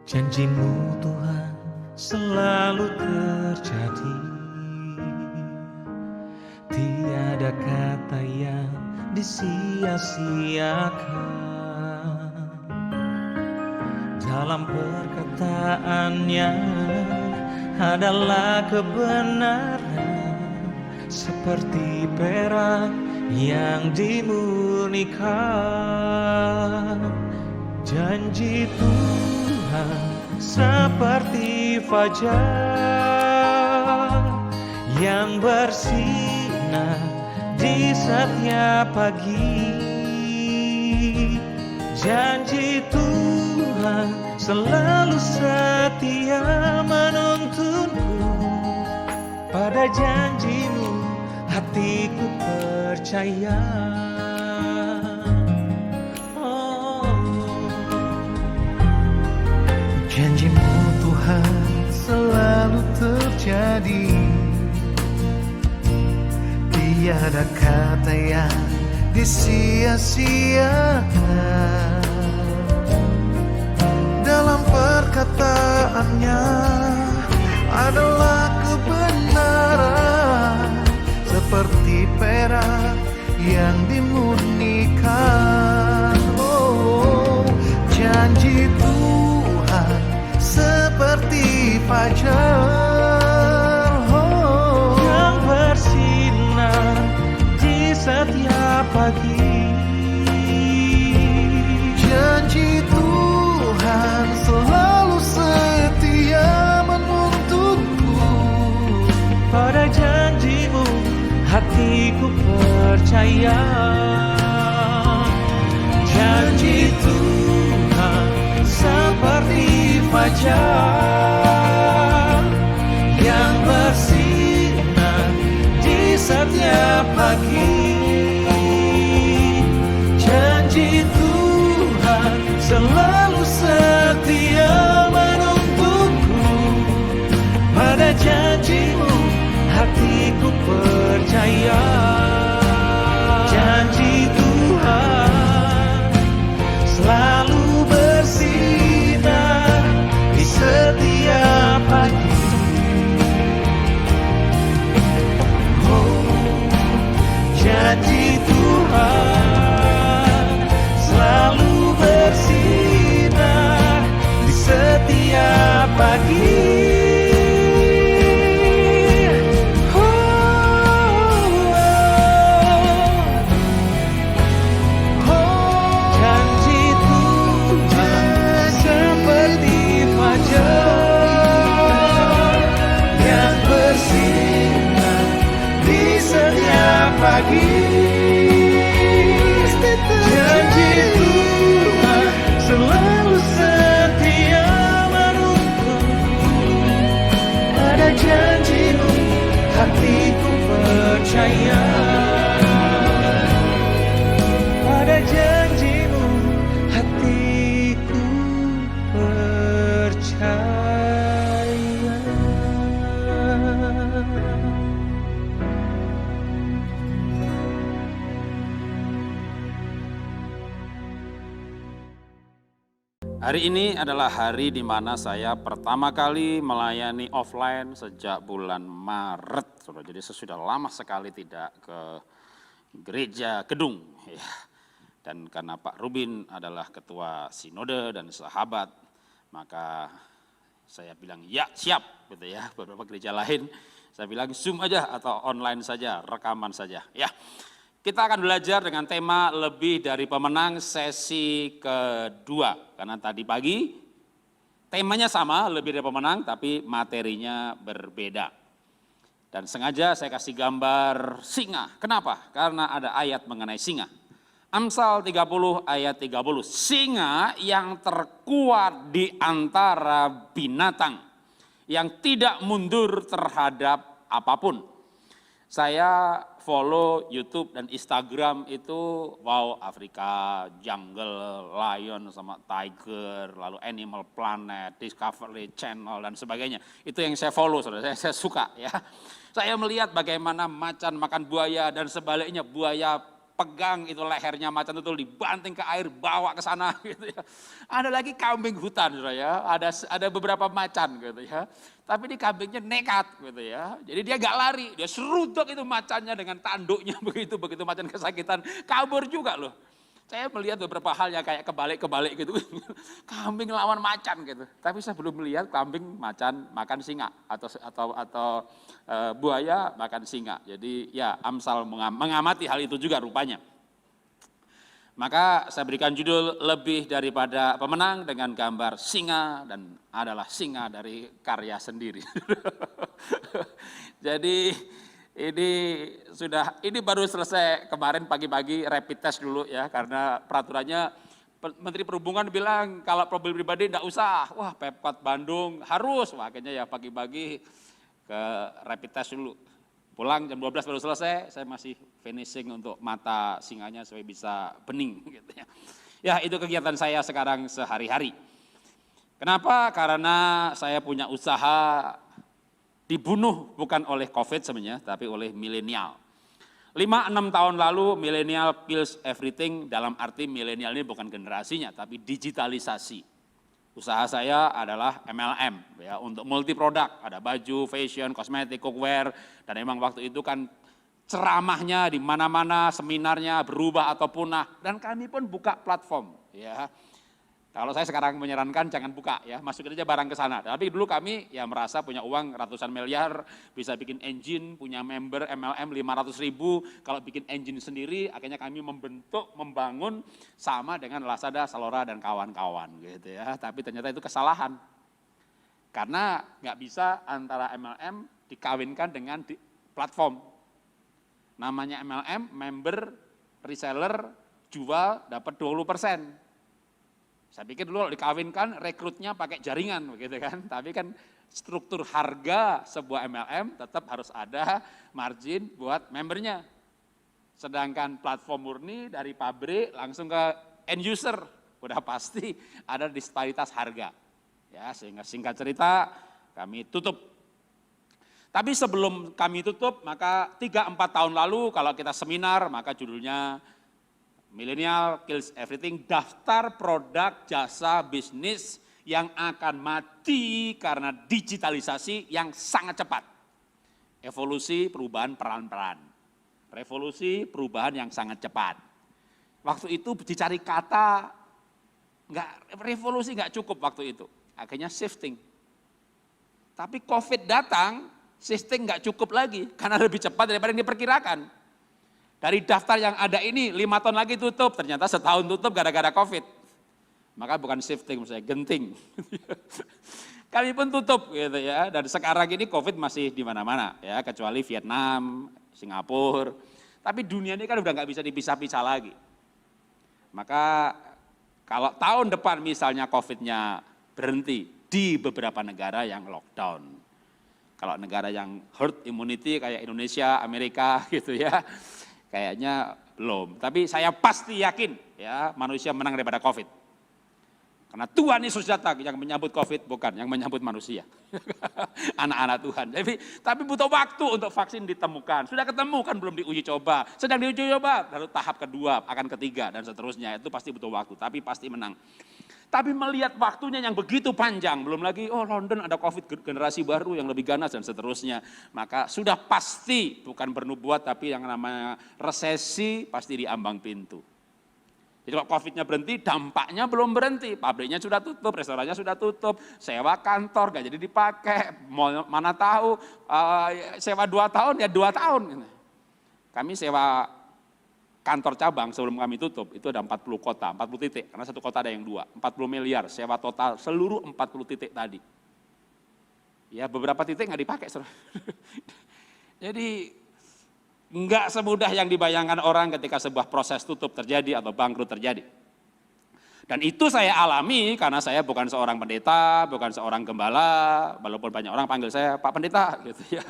Janji-Mu Tuhan selalu terjadi. Tiada kata yang disia-siakan. Dalam perkataannya adalah kebenaran, seperti perak yang dimurnikan. Janji Tuhan seperti fajar yang bersinar di setiap pagi. Janji Tuhan selalu setia menuntunku. Pada janji-Mu hatiku percaya. Janji-Mu Tuhan selalu terjadi. Tiada kata yang disia-siakan. Dalam perkataannya adalah kebenaran, seperti perak yang dimurnikan. Oh, janji Tuhan seperti fajar yang bersinar di setiap pagi. Janji Tuhan selalu setia menuntunku. Pada janji-Mu hatiku percaya. Janji Tuhan seperti fajar yang bersinar di setiap pagi. Janji Tuhan selalu setia menuntunku. Pada janji-Mu hatiku percaya. Janji Tuhan selalu bersinar di setiap pagi. Oh, janji Tuhan selalu bersinar di setiap pagi. Pagi, janji Tuhan selalu setia menuntunku. Pada janji-Mu hatiku percaya. Pada janji-Mu hatiku percaya. Hari ini adalah hari di mana saya pertama kali melayani offline sejak bulan Maret. Jadi saya sudah lama sekali tidak ke gereja gedung. Ya. Dan karena Pak Rubin adalah ketua sinode dan sahabat, maka saya bilang ya siap gitu ya. Beberapa gereja lain saya bilang Zoom aja atau online saja, rekaman saja. Ya. Kita akan belajar dengan tema lebih dari pemenang sesi kedua. Karena tadi pagi temanya sama, lebih dari pemenang, tapi materinya berbeda. Dan sengaja saya kasih gambar singa. Kenapa? Karena ada ayat mengenai singa. Amsal 30 ayat 30. Singa yang terkuat di antara binatang, yang tidak mundur terhadap apapun. Saya follow YouTube dan Instagram itu, wow, Afrika, Jungle, Lion sama Tiger, lalu Animal Planet, Discovery Channel dan sebagainya. Itu yang saya follow, saudara. Saya suka ya. Saya melihat bagaimana macan makan buaya dan sebaliknya buaya pegang itu lehernya macan tutul, dibanting ke air, bawa ke sana gitu ya. Ada lagi kambing hutan saudara ya, ada beberapa macan gitu ya. Tapi ini kambingnya nekat gitu ya. Jadi dia gak lari, dia seruduk itu macannya dengan tanduknya begitu macan kesakitan, kabur juga loh. Saya melihat beberapa hal yang kayak kebalik-kebalik gitu. Kambing lawan macan gitu. Tapi saya belum melihat kambing macan makan singa atau buaya makan singa. Jadi ya Amsal mengamati hal itu juga rupanya. Maka saya berikan judul lebih daripada pemenang dengan gambar singa dan adalah singa dari karya sendiri. Jadi ini baru selesai kemarin pagi-pagi rapid test dulu ya, karena peraturannya Menteri Perhubungan bilang kalau mobil pribadi enggak usah. Wah, Pemkot Bandung harus. Wah, akhirnya ya pagi-pagi ke rapid test dulu. Pulang jam 12 baru selesai, saya masih finishing untuk mata singanya supaya bisa bening gitu ya. Ya, itu kegiatan saya sekarang sehari-hari. Kenapa? Karena saya punya usaha dibunuh bukan oleh COVID sebenarnya, tapi oleh milenial. 5-6 tahun lalu milenial kills everything, dalam arti milenial ini bukan generasinya, tapi digitalisasi. Usaha saya adalah MLM, ya, untuk multi produk, ada baju, fashion, kosmetik, cookware, dan memang waktu itu kan ceramahnya di mana-mana, seminarnya berubah atau punah, dan kami pun buka platform, ya. Kalau saya sekarang menyarankan jangan buka ya, masukin aja barang ke sana. Tapi dulu kami ya merasa punya uang ratusan miliar, bisa bikin engine, punya member MLM 500.000, kalau bikin engine sendiri akhirnya kami membangun sama dengan Lazada, Zalora dan kawan-kawan gitu ya. Tapi ternyata itu kesalahan. Karena nggak bisa antara MLM dikawinkan dengan platform. Namanya MLM, member, reseller, jual dapat 20%. Saya pikir dulu dikawinkan rekrutnya pakai jaringan begitu kan, tapi kan struktur harga sebuah MLM tetap harus ada margin buat membernya. Sedangkan platform murni dari pabrik langsung ke end user, udah pasti ada disparitas harga. Ya, sehingga singkat cerita kami tutup. Tapi sebelum kami tutup, maka 3-4 tahun lalu kalau kita seminar, maka judulnya Millennial Kills Everything, daftar produk jasa bisnis yang akan mati karena digitalisasi yang sangat cepat. Evolusi perubahan peran-peran. Revolusi perubahan yang sangat cepat. Waktu itu dicari kata, revolusi nggak cukup waktu itu. Akhirnya shifting. Tapi COVID datang, shifting nggak cukup lagi karena lebih cepat daripada yang diperkirakan. Dari daftar yang ada ini 5 tahun lagi tutup, ternyata setahun tutup gara-gara COVID. Maka bukan shifting, misalnya genting. Kami pun tutup gitu ya, dan sekarang ini COVID masih di mana-mana ya, kecuali Vietnam, Singapura. Tapi dunia ini kan udah nggak bisa dipisah-pisah lagi. Maka kalau tahun depan misalnya COVID-nya berhenti di beberapa negara yang lockdown. Kalau negara yang herd immunity kayak Indonesia, Amerika gitu ya, kayaknya belum, tapi saya pasti yakin ya manusia menang daripada COVID. Karena Tuhan Yesus datang yang menyambut COVID, bukan yang menyambut manusia. Anak-anak Tuhan. Tapi butuh waktu untuk vaksin ditemukan. Sudah ketemu kan belum diuji coba. Sedang diuji coba, lalu tahap kedua, akan ketiga dan seterusnya. Itu pasti butuh waktu, tapi pasti menang. Tapi melihat waktunya yang begitu panjang, belum lagi London ada COVID generasi baru yang lebih ganas dan seterusnya. Maka sudah pasti bukan bernubuat tapi yang namanya resesi pasti di ambang pintu. Jadi kalau COVID-nya berhenti, dampaknya belum berhenti. Pabriknya sudah tutup, restorannya sudah tutup, sewa kantor gak jadi dipakai, mana tahu sewa 2 tahun ya 2 tahun. Kami sewa kantor cabang sebelum kami tutup, itu ada 40 kota, 40 titik, karena satu kota ada yang 2, 40 miliar, sewa total seluruh 40 titik tadi. Ya beberapa titik nggak dipakai. Jadi nggak semudah yang dibayangkan orang ketika sebuah proses tutup terjadi atau bangkrut terjadi. Dan itu saya alami karena saya bukan seorang pendeta, bukan seorang gembala, walaupun banyak orang panggil saya Pak Pendeta gitu ya.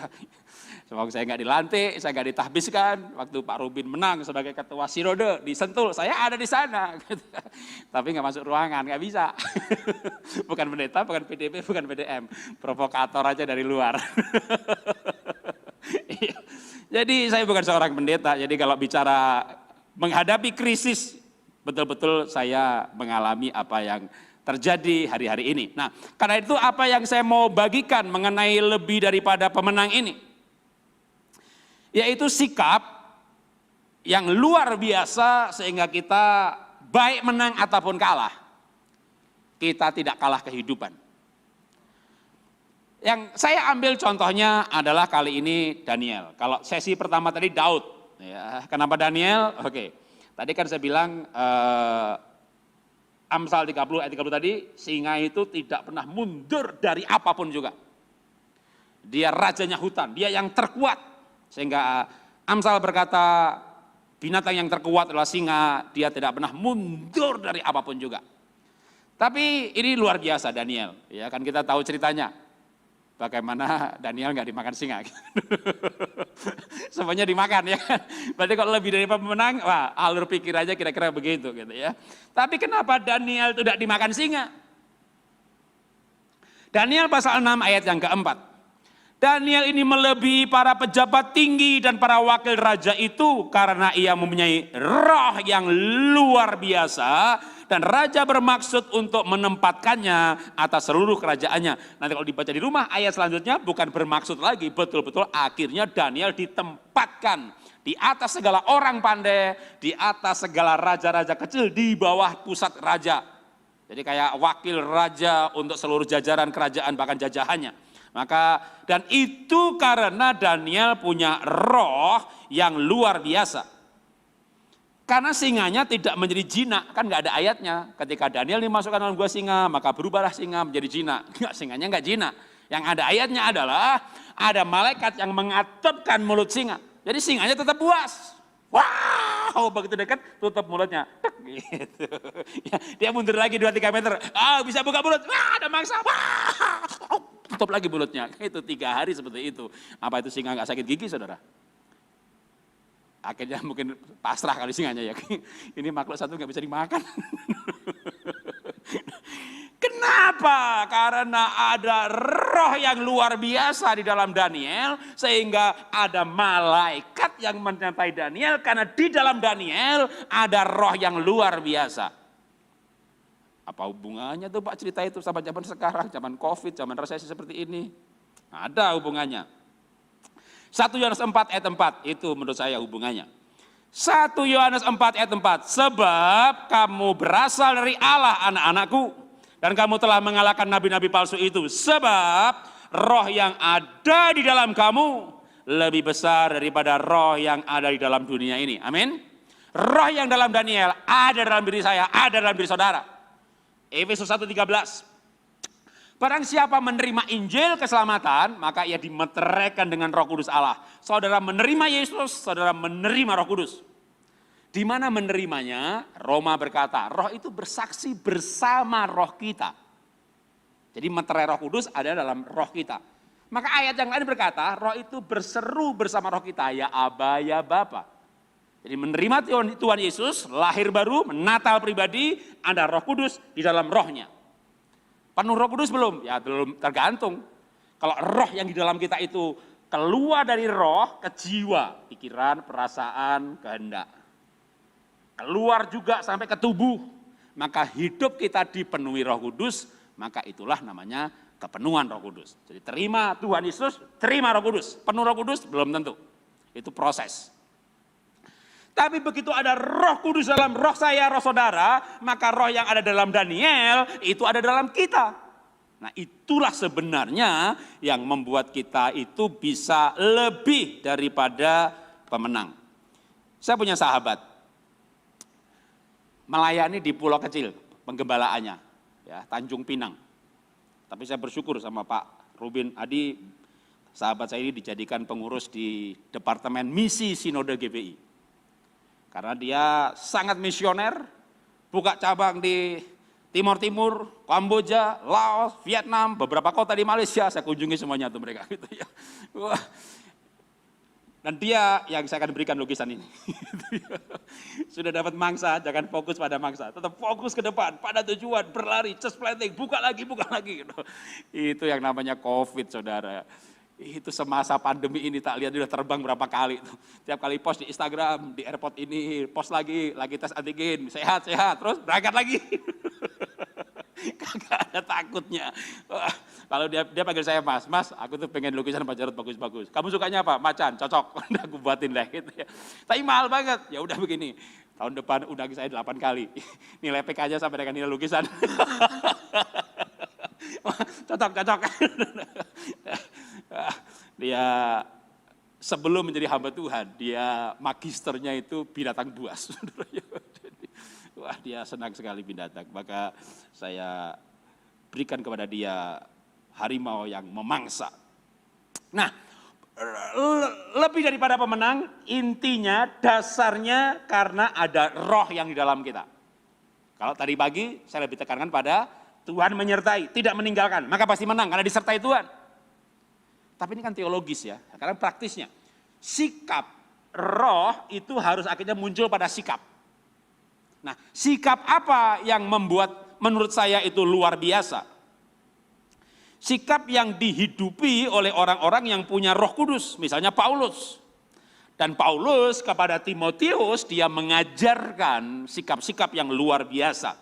Semoga saya nggak dilantik, saya nggak ditahbiskan. Waktu Pak Rubin menang sebagai ketua Sinode di Sentul, saya ada di sana. Gitu. Tapi nggak masuk ruangan, nggak bisa. Bukan pendeta, bukan PDP, bukan PDM. Provokator aja dari luar. Jadi saya bukan seorang pendeta, jadi kalau bicara menghadapi krisis, betul-betul saya mengalami apa yang terjadi hari-hari ini. Nah, karena itu apa yang saya mau bagikan mengenai lebih daripada pemenang ini, yaitu sikap yang luar biasa sehingga kita baik menang ataupun kalah, kita tidak kalah kehidupan. Yang saya ambil contohnya adalah kali ini Daniel. Kalau sesi pertama tadi Daud. Ya, kenapa Daniel? Oke, tadi kan saya bilang Amsal 30 ayat 30 tadi, singa itu tidak pernah mundur dari apapun juga. Dia rajanya hutan, dia yang terkuat. Sehingga Amsal berkata binatang yang terkuat adalah singa, dia tidak pernah mundur dari apapun juga. Tapi ini luar biasa Daniel, ya kan kita tahu ceritanya. Bagaimana Daniel nggak dimakan singa. Semuanya dimakan ya kan. Berarti kalau lebih dari pemenang, wah alur pikir aja kira-kira begitu gitu ya. Tapi kenapa Daniel tidak dimakan singa? Daniel pasal 6 ayat yang keempat. Daniel ini melebihi para pejabat tinggi dan para wakil raja itu karena ia mempunyai roh yang luar biasa dan raja bermaksud untuk menempatkannya atas seluruh kerajaannya. Nanti kalau dibaca di rumah ayat selanjutnya bukan bermaksud lagi, betul-betul akhirnya Daniel ditempatkan di atas segala orang pandai, di atas segala raja-raja kecil di bawah pusat raja. Jadi kayak wakil raja untuk seluruh jajaran kerajaan bahkan jajahannya. Maka dan itu karena Daniel punya roh yang luar biasa. Karena singanya tidak menjadi jinak, kan nggak ada ayatnya. Ketika Daniel dimasukkan dalam gua singa, maka berubahlah singa menjadi jinak. Nggak, singanya nggak jinak. Yang ada ayatnya adalah ada malaikat yang mengatupkan mulut singa. Jadi singanya tetap puas. Wow, begitu dekat tutup mulutnya. Gitu. Ya, dia mundur lagi 2-3 meter. Bisa buka mulut. Wah, ada mangsa. Wah. Tutup lagi mulutnya. Itu 3 hari seperti itu. Apa itu singa nggak sakit gigi, saudara? Akhirnya mungkin pasrah kali singanya ya. Ini makhluk satu nggak bisa dimakan. Kenapa? Karena ada roh yang luar biasa di dalam Daniel. Sehingga ada malaikat yang menyertai Daniel. Karena di dalam Daniel ada roh yang luar biasa. Apa hubungannya tuh Pak cerita itu sama zaman sekarang, zaman COVID, zaman resesi seperti ini? Ada hubungannya. 1 Yohanes 4 ayat 4, itu menurut saya hubungannya. 1 Yohanes 4 ayat 4, sebab kamu berasal dari Allah anak-anakku, dan kamu telah mengalahkan nabi-nabi palsu itu, sebab roh yang ada di dalam kamu lebih besar daripada roh yang ada di dalam dunia ini. Amin. Roh yang dalam Daniel ada dalam diri saya, ada dalam diri saudara. Efesus 1:13. Barang siapa menerima Injil keselamatan, maka ia dimeteraikan dengan Roh Kudus Allah. Saudara menerima Yesus, saudara menerima Roh Kudus. Di mana menerimanya? Roma berkata, roh itu bersaksi bersama roh kita. Jadi meterai Roh Kudus ada dalam roh kita. Maka ayat yang lain berkata, roh itu berseru bersama roh kita, ya Aba, ya Bapa. Jadi menerima Tuhan Yesus, lahir baru, menatal pribadi, ada Roh Kudus di dalam rohnya. Penuh Roh Kudus belum? Ya belum, tergantung. Kalau roh yang di dalam kita itu keluar dari roh ke jiwa, pikiran, perasaan, kehendak. Keluar juga sampai ke tubuh, maka hidup kita dipenuhi Roh Kudus, maka itulah namanya kepenuhan Roh Kudus. Jadi terima Tuhan Yesus, terima Roh Kudus. Penuh Roh Kudus belum tentu. Itu proses. Tapi begitu ada Roh Kudus dalam roh saya, roh saudara, maka roh yang ada dalam Daniel itu ada dalam kita. Nah itulah sebenarnya yang membuat kita itu bisa lebih daripada pemenang. Saya punya sahabat, melayani di pulau kecil, penggembalaannya, ya, Tanjung Pinang. Tapi saya bersyukur sama Pak Rubin Adi, sahabat saya ini dijadikan pengurus di Departemen Misi Sinode GPI. Karena dia sangat misioner, buka cabang di Timur Timur, Kamboja, Laos, Vietnam, beberapa kota di Malaysia, saya kunjungi semuanya tuh mereka gitu ya. Wah. Dan dia yang saya akan berikan lukisan ini. Sudah dapat mangsa, jangan fokus pada mangsa, tetap fokus ke depan, pada tujuan, berlari, chest planting, buka lagi. Gitu. Itu yang namanya COVID, saudara. Itu semasa pandemi ini tak lihat udah terbang berapa kali tuh. Tiap kali post di Instagram, di airport ini, post lagi tes antigen, sehat, terus berangkat lagi. Kagak ada takutnya. Wah, kalau dia panggil saya mas, aku tuh pengen lukisan Pak Jarod bagus-bagus. Kamu sukanya apa? Macan, cocok. Udah aku buatin deh gitu ya. Tapi mahal banget. Ya udah begini. Tahun depan undang saya 8 kali. Nilai PK-nya sampai dengan nilai lukisan. Cocok. Dia sebelum menjadi hamba Tuhan, dia magisternya itu binatang buas. Wah, dia senang sekali binatang. Maka saya berikan kepada dia harimau yang memangsa. Nah, lebih daripada pemenang, intinya dasarnya karena ada roh yang di dalam kita. Kalau tadi pagi saya lebih tekankan pada Tuhan menyertai, tidak meninggalkan, maka pasti menang karena disertai Tuhan. Tapi ini kan teologis ya, sekarang praktisnya. Sikap roh itu harus akhirnya muncul pada sikap. Nah, sikap apa yang membuat menurut saya itu luar biasa? Sikap yang dihidupi oleh orang-orang yang punya Roh Kudus, misalnya Paulus. Dan Paulus kepada Timotius dia mengajarkan sikap-sikap yang luar biasa.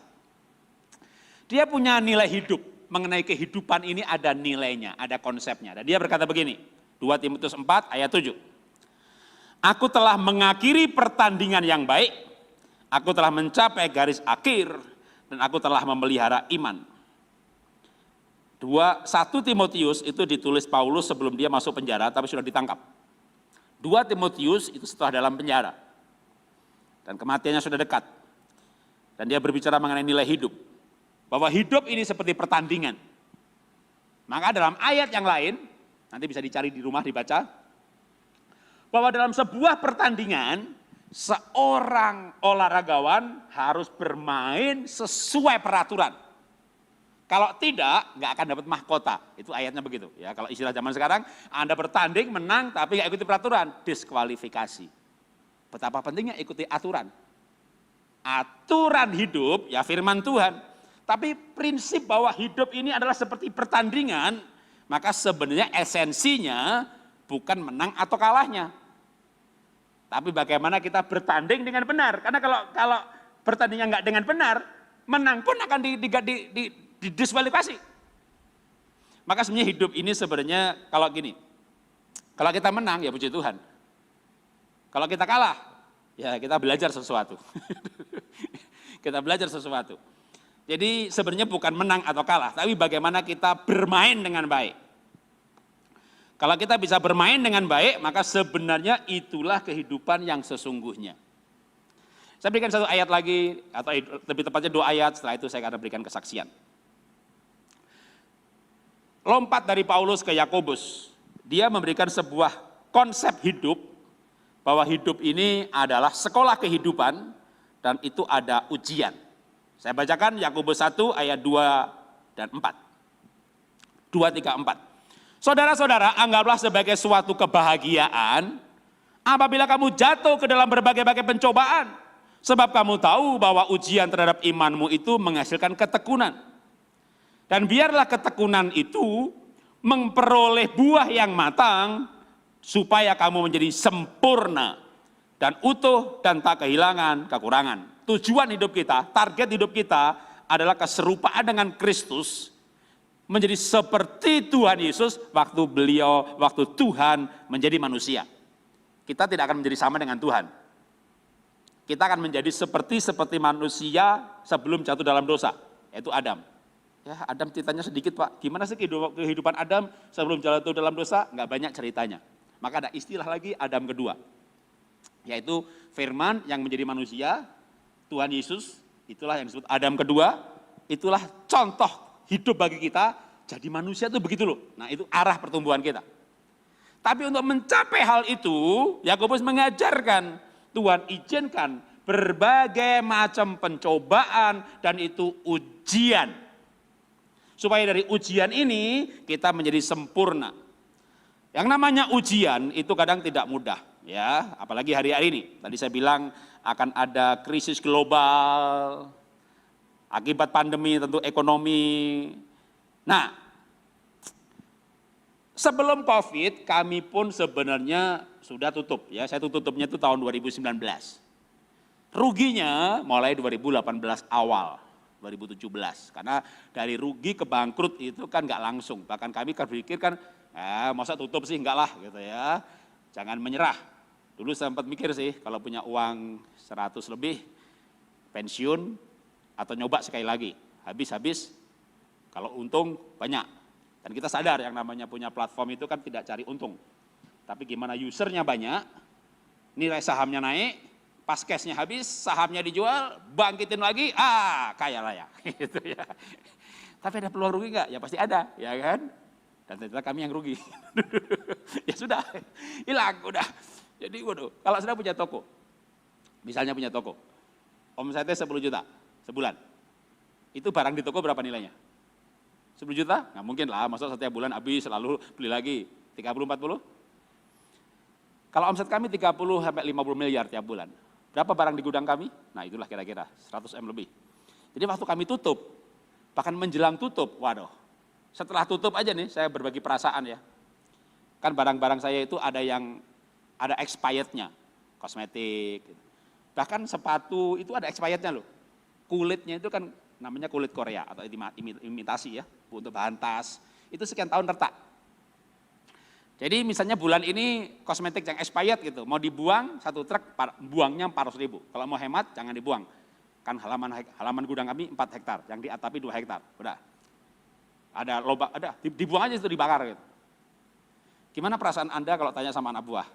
Dia punya nilai hidup, mengenai kehidupan ini ada nilainya, ada konsepnya. Dan dia berkata begini, 2 Timotius 4 ayat 7. Aku telah mengakhiri pertandingan yang baik, aku telah mencapai garis akhir, dan aku telah memelihara iman. 1 Timotius itu ditulis Paulus sebelum dia masuk penjara, tapi sudah ditangkap. 2 Timotius itu setelah dalam penjara. Dan kematiannya sudah dekat. Dan dia berbicara mengenai nilai hidup. Bahwa hidup ini seperti pertandingan. Maka dalam ayat yang lain, nanti bisa dicari di rumah dibaca. Bahwa dalam sebuah pertandingan, seorang olahragawan harus bermain sesuai peraturan. Kalau tidak, nggak akan dapat mahkota. Itu ayatnya begitu. Ya, kalau istilah zaman sekarang, Anda bertanding, menang, tapi nggak ikuti peraturan, diskualifikasi. Betapa pentingnya ikuti aturan. Aturan hidup, ya firman Tuhan. Tapi prinsip bahwa hidup ini adalah seperti pertandingan, maka sebenarnya esensinya bukan menang atau kalahnya. Tapi bagaimana kita bertanding dengan benar. Karena kalau bertandingnya nggak dengan benar, menang pun akan didiskualifikasi. Maka sebenarnya hidup ini sebenarnya kalau gini, kalau kita menang ya puji Tuhan. Kalau kita kalah, ya kita belajar sesuatu. Kita belajar sesuatu. Jadi sebenarnya bukan menang atau kalah, tapi bagaimana kita bermain dengan baik. Kalau kita bisa bermain dengan baik, maka sebenarnya itulah kehidupan yang sesungguhnya. Saya berikan satu ayat lagi, atau lebih tepatnya 2 ayat, setelah itu saya akan berikan kesaksian. Lompat dari Paulus ke Yakobus, dia memberikan sebuah konsep hidup, bahwa hidup ini adalah sekolah kehidupan, dan itu ada ujian. Saya bacakan Yakobus 1 ayat 2 dan 4. 2, 3, 4. Saudara-saudara, anggaplah sebagai suatu kebahagiaan apabila kamu jatuh ke dalam berbagai-bagai pencobaan. Sebab kamu tahu bahwa ujian terhadap imanmu itu menghasilkan ketekunan. Dan biarlah ketekunan itu memperoleh buah yang matang, supaya kamu menjadi sempurna dan utuh dan tak kehilangan kekurangan. Tujuan hidup kita, target hidup kita adalah keserupaan dengan Kristus, menjadi seperti Tuhan Yesus waktu Tuhan menjadi manusia. Kita tidak akan menjadi sama dengan Tuhan. Kita akan menjadi seperti manusia sebelum jatuh dalam dosa, yaitu Adam. Ya, Adam ceritanya sedikit Pak, gimana sih kehidupan Adam sebelum jatuh dalam dosa? Nggak banyak ceritanya. Maka ada istilah lagi Adam kedua, yaitu firman yang menjadi manusia, Tuhan Yesus, itulah yang disebut Adam kedua, itulah contoh hidup bagi kita, jadi manusia itu begitu loh. Nah itu arah pertumbuhan kita. Tapi untuk mencapai hal itu, Yakobus mengajarkan, Tuhan izinkan berbagai macam pencobaan dan itu ujian. Supaya dari ujian ini kita menjadi sempurna. Yang namanya ujian itu kadang tidak mudah. Ya, apalagi hari-hari ini. Tadi saya bilang akan ada krisis global, akibat pandemi tentu ekonomi. Nah, Sebelum COVID, kami pun sebenarnya sudah tutup ya. Saya tutupnya itu tahun 2019. Ruginya mulai 2018 awal, 2017. Karena dari rugi ke bangkrut itu kan nggak langsung. Bahkan kami berpikir kan, masa tutup sih enggak lah gitu ya. Jangan menyerah. Dulu sempat mikir sih kalau punya uang 100 lebih, pensiun atau nyoba sekali lagi. Habis-habis kalau untung banyak. Dan kita sadar yang namanya punya platform itu kan tidak cari untung. Tapi gimana usernya banyak, nilai sahamnya naik, pas cashnya habis, sahamnya dijual, bangkitin lagi, kaya raya. Gitu ya. Tapi ada peluang rugi nggak? Ya pasti ada, ya kan? Dan ternyata kami yang rugi. Ya sudah, hilang udah. Jadi waduh, kalau sudah punya toko, misalnya punya toko, omsetnya 10 juta sebulan, itu barang di toko berapa nilainya? 10 juta? Nggak mungkin lah, masa setiap bulan habis lalu beli lagi, 30-40? Kalau omset kami 30 sampai 50 miliar tiap bulan, berapa barang di gudang kami? Nah itulah kira-kira 100 M lebih. Jadi waktu kami tutup, bahkan menjelang tutup, waduh, setelah tutup aja nih saya berbagi perasaan ya. Kan barang-barang saya itu ada yang ada expirednya, kosmetik, bahkan sepatu itu ada expirednya loh. Kulitnya itu kan namanya kulit Korea atau imitasi ya, untuk bahan tas, itu sekian tahun retak. Jadi misalnya bulan ini kosmetik yang expired gitu, mau dibuang satu truk, buangnya 400.000. Kalau mau hemat jangan dibuang. Kan halaman gudang kami 4 hektar, yang diatapi 2 hektar, udah. Ada lobak, ada, dibuang aja itu dibakar gitu. Gimana perasaan Anda kalau tanya sama anak buah?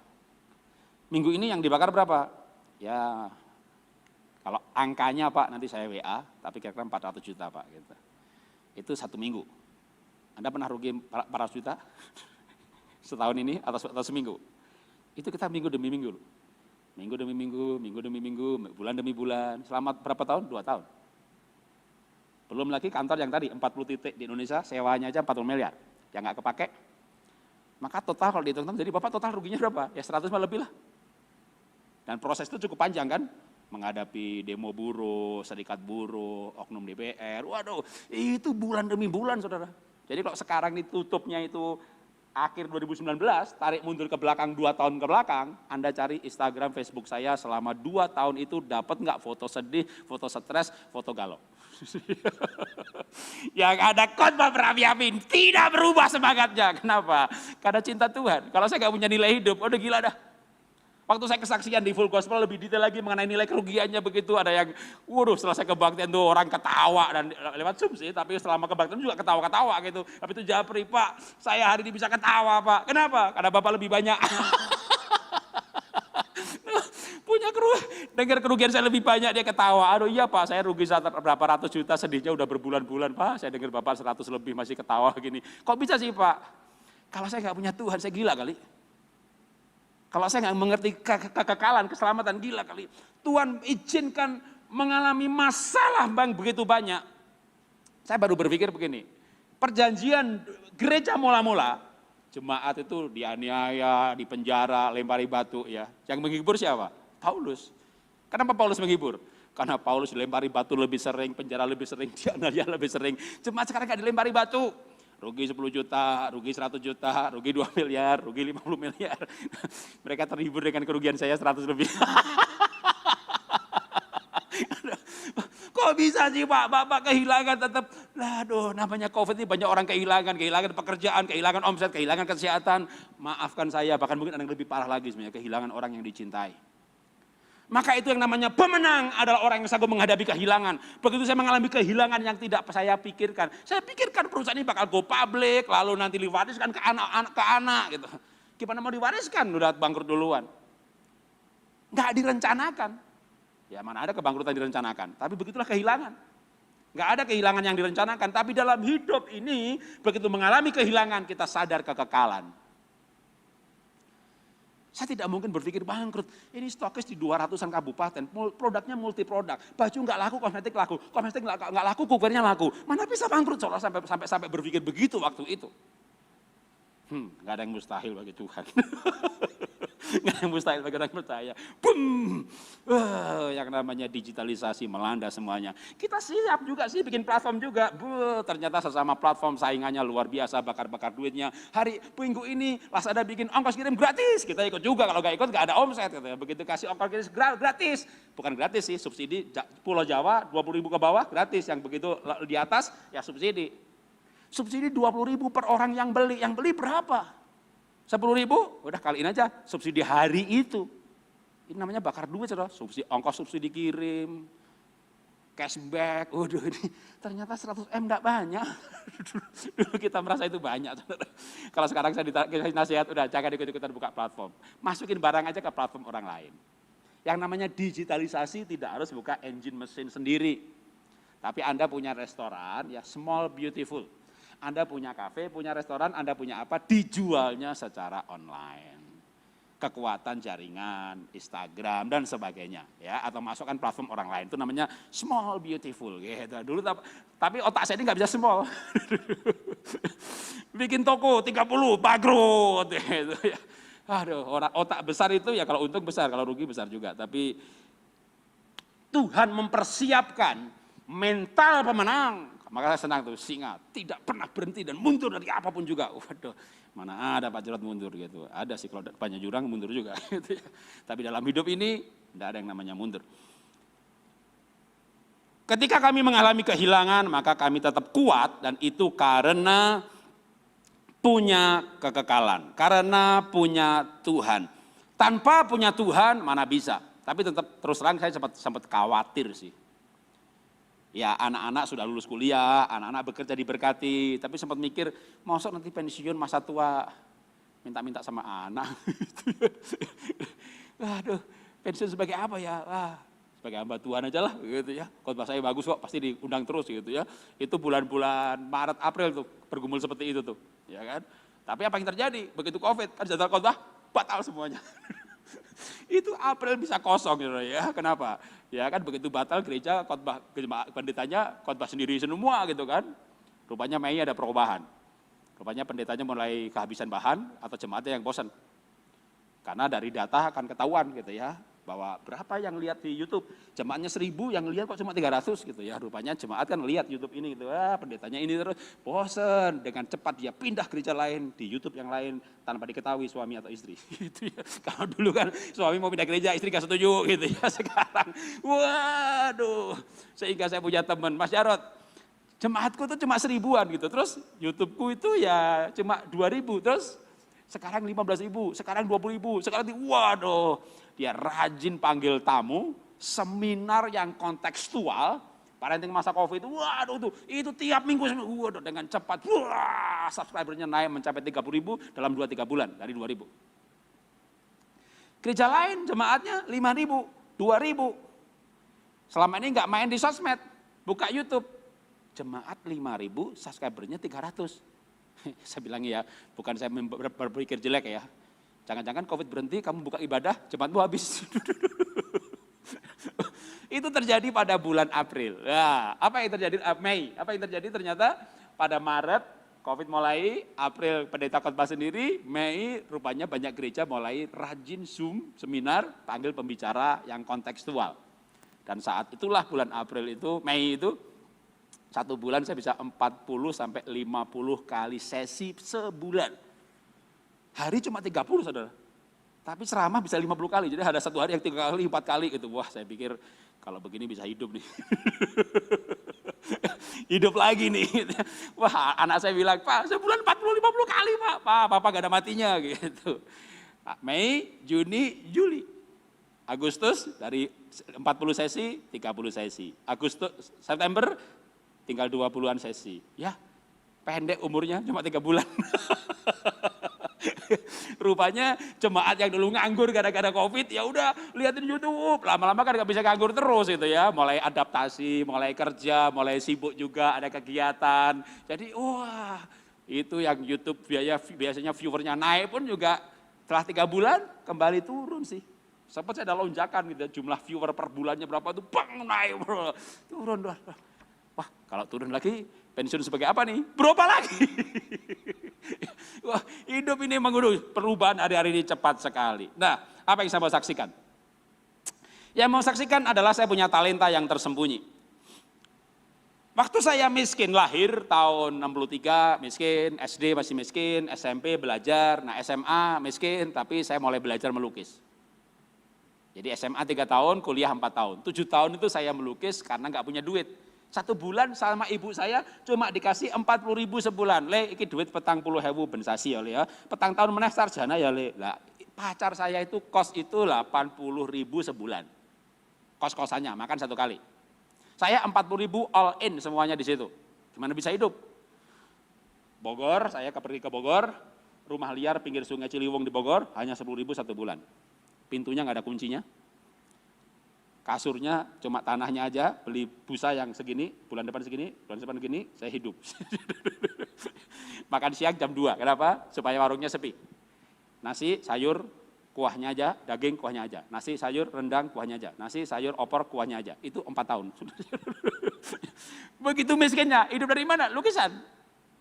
Minggu ini yang dibakar berapa? Ya kalau angkanya Pak nanti saya WA, tapi kira-kira 400 juta Pak. Gitu. Itu 1 minggu. Anda pernah rugi 400 juta? Setahun ini atau seminggu? Itu kita minggu demi minggu. Minggu demi minggu, minggu demi minggu, bulan demi bulan. Selama berapa tahun? 2 tahun. Belum lagi kantor yang tadi 40 titik di Indonesia, sewanya aja 40 miliar. Yang nggak kepake. Maka total kalau dihitung, jadi Bapak total ruginya berapa? Ya 100 lebih lah. Dan proses itu cukup panjang kan? Menghadapi demo buruh, serikat buruh, oknum DPR, waduh itu bulan demi bulan saudara. Jadi kalau sekarang ditutupnya itu akhir 2019, tarik mundur ke belakang 2 tahun ke belakang, Anda cari Instagram, Facebook saya selama 2 tahun itu dapat nggak foto sedih, foto stres, foto galau. Yang ada khotbah berapi-api, tidak berubah semangatnya. Kenapa? Karena cinta Tuhan. Kalau saya nggak punya nilai hidup, udah gila dah. Waktu saya kesaksian di Full Gospel lebih detail lagi mengenai nilai kerugiannya begitu. Ada yang, waduh setelah saya kebaktian tuh orang ketawa dan lewat Zoom sih. Tapi selama kebaktian juga ketawa-ketawa gitu. Tapi itu japri, Pak saya hari ini bisa ketawa Pak. Kenapa? Karena Bapak lebih banyak. Punya dengar kerugian saya lebih banyak dia ketawa. Aduh iya Pak saya rugi berapa ratus juta sedihnya udah berbulan-bulan Pak. Saya dengar Bapak 100 lebih masih ketawa gini. Kok bisa sih Pak? Kalau saya nggak punya Tuhan saya gila kali. Kalau saya nggak mengerti kekekalan, keselamatan, gila kali. Tuhan izinkan mengalami masalah bang begitu banyak. Saya baru berpikir begini, perjanjian gereja mula-mula, jemaat itu dianiaya, dipenjara, lempari batu ya. Yang menghibur siapa? Paulus. Kenapa Paulus menghibur? Karena Paulus dilempari batu lebih sering, penjara lebih sering, dianiaya lebih sering. Jemaat sekarang nggak dilempari batu. Rugi 10 juta, rugi 100 juta, rugi 2 miliar, rugi 50 miliar. Mereka terhibur dengan kerugian saya 100 lebih. Kok bisa sih Pak, Bapak kehilangan tetap. Aduh, namanya COVID ini banyak orang kehilangan pekerjaan, kehilangan omset, kehilangan kesehatan. Maafkan saya, bahkan mungkin ada yang lebih parah lagi sebenarnya, kehilangan orang yang dicintai. Maka itu yang namanya pemenang adalah orang yang sanggup menghadapi kehilangan. Begitu saya mengalami kehilangan yang tidak saya pikirkan. Saya pikirkan perusahaan ini bakal go public, lalu nanti diwariskan ke anak gitu. Gimana mau diwariskan? Udah bangkrut duluan. Nggak direncanakan. Ya mana ada kebangkrutan direncanakan. Tapi begitulah kehilangan. Nggak ada kehilangan yang direncanakan. Tapi dalam hidup ini, begitu mengalami kehilangan, kita sadar kekekalan. Saya tidak mungkin berpikir bangkrut. Ini stokis di 200-an kabupaten, produknya multi produk. Baju nggak laku, kosmetik nggak laku, kukernya laku. Mana bisa bangkrut saudara sampai berpikir begitu waktu itu. Nggak ada yang mustahil bagi Tuhan. Nggak yang mustahil bagi orang percaya. Boom! Yang namanya digitalisasi melanda semuanya. Kita siap juga sih bikin platform juga. Ternyata sesama platform saingannya luar biasa, bakar-bakar duitnya. Hari minggu ini Lazada bikin ongkos kirim gratis. Kita ikut juga, kalau nggak ikut nggak ada omset. Begitu kasih ongkos kirim gratis. Bukan gratis sih, subsidi Pulau Jawa 20.000 ke bawah gratis. Yang begitu di atas ya subsidi. Subsidi 20.000 per orang yang beli. Yang beli berapa? 10.000, udah kaliin aja subsidi hari itu. Ini namanya bakar duit, saudara. Subsidi ongkos, subsidi kirim, cashback. Waduh, ini ternyata 100 M enggak banyak. Dulu kita merasa itu banyak, saudara. Kalau sekarang saya dikasih nasihat, udah jangan ikut-ikutan buka platform. Masukin barang aja ke platform orang lain. Yang namanya digitalisasi tidak harus buka engine mesin sendiri. Tapi Anda punya restoran, ya small beautiful. Anda punya kafe, punya restoran, Anda punya apa, dijualnya secara online. Kekuatan jaringan, Instagram, dan sebagainya. Ya, atau masukkan platform orang lain, itu namanya small beautiful. Gitu. Dulu, tapi otak saya ini nggak bisa small. Bikin toko 30, bangkrut. Gitu, ya. Aduh, otak besar itu ya kalau untung besar, kalau rugi besar juga. Tapi Tuhan mempersiapkan mental pemenang. Maka saya senang tuh, singa tidak pernah berhenti dan mundur dari apapun juga. Waduh, mana ada Pak Jarod mundur gitu. Ada sih kalau banyak jurang mundur juga gitu ya. Tapi dalam hidup ini tidak ada yang namanya mundur. Ketika kami mengalami kehilangan, maka kami tetap kuat, dan itu karena punya kekekalan, karena punya Tuhan. Tanpa punya Tuhan mana bisa. Tapi tetap terus terang saya sempat khawatir sih. Ya anak-anak sudah lulus kuliah, anak-anak bekerja diberkati, tapi sempat mikir, masa nanti pensiun masa tua, minta-minta sama anak. Aduh, pensiun sebagai apa ya? Sebagai hamba Tuhan aja lah, gitu ya. Khotbah saya bagus kok, pasti diundang terus gitu ya. Itu bulan-bulan Maret, April tuh, bergumul seperti itu tuh, ya kan. Tapi apa yang terjadi? Begitu COVID, kan jadwal khotbah, batal semuanya. Itu April bisa kosong gitu ya. Kenapa? Ya kan begitu batal gereja khotbah, pendetanya khotbah sendiri semua gitu kan. Rupanya Mei ada perubahan. Rupanya pendetanya mulai kehabisan bahan atau jemaatnya yang bosan. Karena dari data akan ketahuan gitu ya, bahwa berapa yang lihat di YouTube, jemaatnya 1.000 yang lihat kok cuma 300 gitu ya. Rupanya jemaat kan lihat YouTube ini gitu, pendetanya ini terus bosan, dengan cepat dia pindah gereja lain, di YouTube yang lain tanpa diketahui suami atau istri. Gitu ya. Kalau dulu kan suami mau pindah gereja, istri gak setuju gitu ya. Sekarang waduh, sehingga saya punya teman, Mas Jarod, jemaatku tuh cuma 1.000-an gitu, terus YouTubeku itu ya cuma 2.000, terus sekarang 15.000, sekarang 20.000, sekarang waduh, dia rajin panggil tamu, seminar yang kontekstual, parenting masa COVID itu, waduh tuh, itu tiap minggu, waduh dengan cepat, wah subscribernya naik mencapai 30.000 dalam 2-3 bulan, dari 2.000. Gereja lain jemaatnya 5.000, 2.000. Selama ini nggak main di sosmed, buka YouTube, jemaat 5.000, subscribernya 300. Saya bilang ya, bukan saya berpikir jelek ya. Jangan-jangan COVID berhenti, kamu buka ibadah, jemaatmu habis. Itu terjadi pada bulan April. Nah, apa yang terjadi? Mei. Apa yang terjadi? Ternyata pada Maret COVID mulai, April pendeta khotbah sendiri, Mei rupanya banyak gereja mulai rajin Zoom, seminar, panggil pembicara yang kontekstual. Dan saat itulah bulan April itu, Mei itu, 1 bulan saya bisa 40 sampai 50 kali sesi sebulan. Hari cuma 30 saudara. Tapi ceramah bisa 50 kali. Jadi ada satu hari yang 3 kali, 4 kali gitu. Wah saya pikir kalau begini bisa hidup nih. Hidup lagi nih. Wah anak saya bilang, Pak sebulan 40-50 kali Pak. Papa gak ada matinya gitu. Mei, Juni, Juli. Agustus dari 40 sesi, 30 sesi. Agustus, September, tinggal 20-an sesi. Ya, pendek umurnya cuma 3 bulan. Rupanya jemaat yang dulu nganggur gara-gara COVID, ya udah liatin YouTube. Lama-lama kan gak bisa nganggur terus gitu ya. Mulai adaptasi, mulai kerja, mulai sibuk juga, ada kegiatan. Jadi wah, itu yang YouTube biasanya viewernya naik pun juga setelah 3 bulan kembali turun sih. Sempat saya ada lonjakan gitu, jumlah viewer per bulannya berapa tuh, bang naik bro. Turun dah. Wah kalau turun lagi pensiun sebagai apa nih? Berubah lagi. Wah hidup Hidup ini perubahan hari-hari ini cepat sekali. Nah, apa yang saya mau saksikan? Yang mau saksikan adalah saya punya talenta yang tersembunyi. Waktu saya miskin, lahir tahun 63 miskin, SD masih miskin, SMP belajar, nah SMA miskin, tapi saya mulai belajar melukis. Jadi SMA 3 tahun, kuliah 4 tahun. 7 tahun itu saya melukis karena nggak punya duit. 1 bulan sama ibu saya cuma dikasih 40.000 sebulan. Le, iki duit 40.000 bensasi ya le ya. Petang tahun meneh sarjana ya le. Lah, pacar saya itu kos itu 80.000 sebulan. Kos-kosannya, makan 1 kali. Saya 40.000 all in semuanya di situ. Gimana bisa hidup? Bogor, saya pergi ke Bogor, rumah liar pinggir Sungai Ciliwung di Bogor, hanya 10.000 1 bulan. Pintunya nggak ada kuncinya. Kasurnya cuma tanahnya aja, beli busa yang segini, bulan depan segini, saya hidup. Makan siang jam 2, kenapa? Supaya warungnya sepi. Nasi, sayur, kuahnya aja, daging kuahnya aja. Nasi, sayur, rendang, kuahnya aja. Nasi, sayur, opor, kuahnya aja. Itu 4 tahun. Begitu miskinnya, hidup dari mana? Lukisan.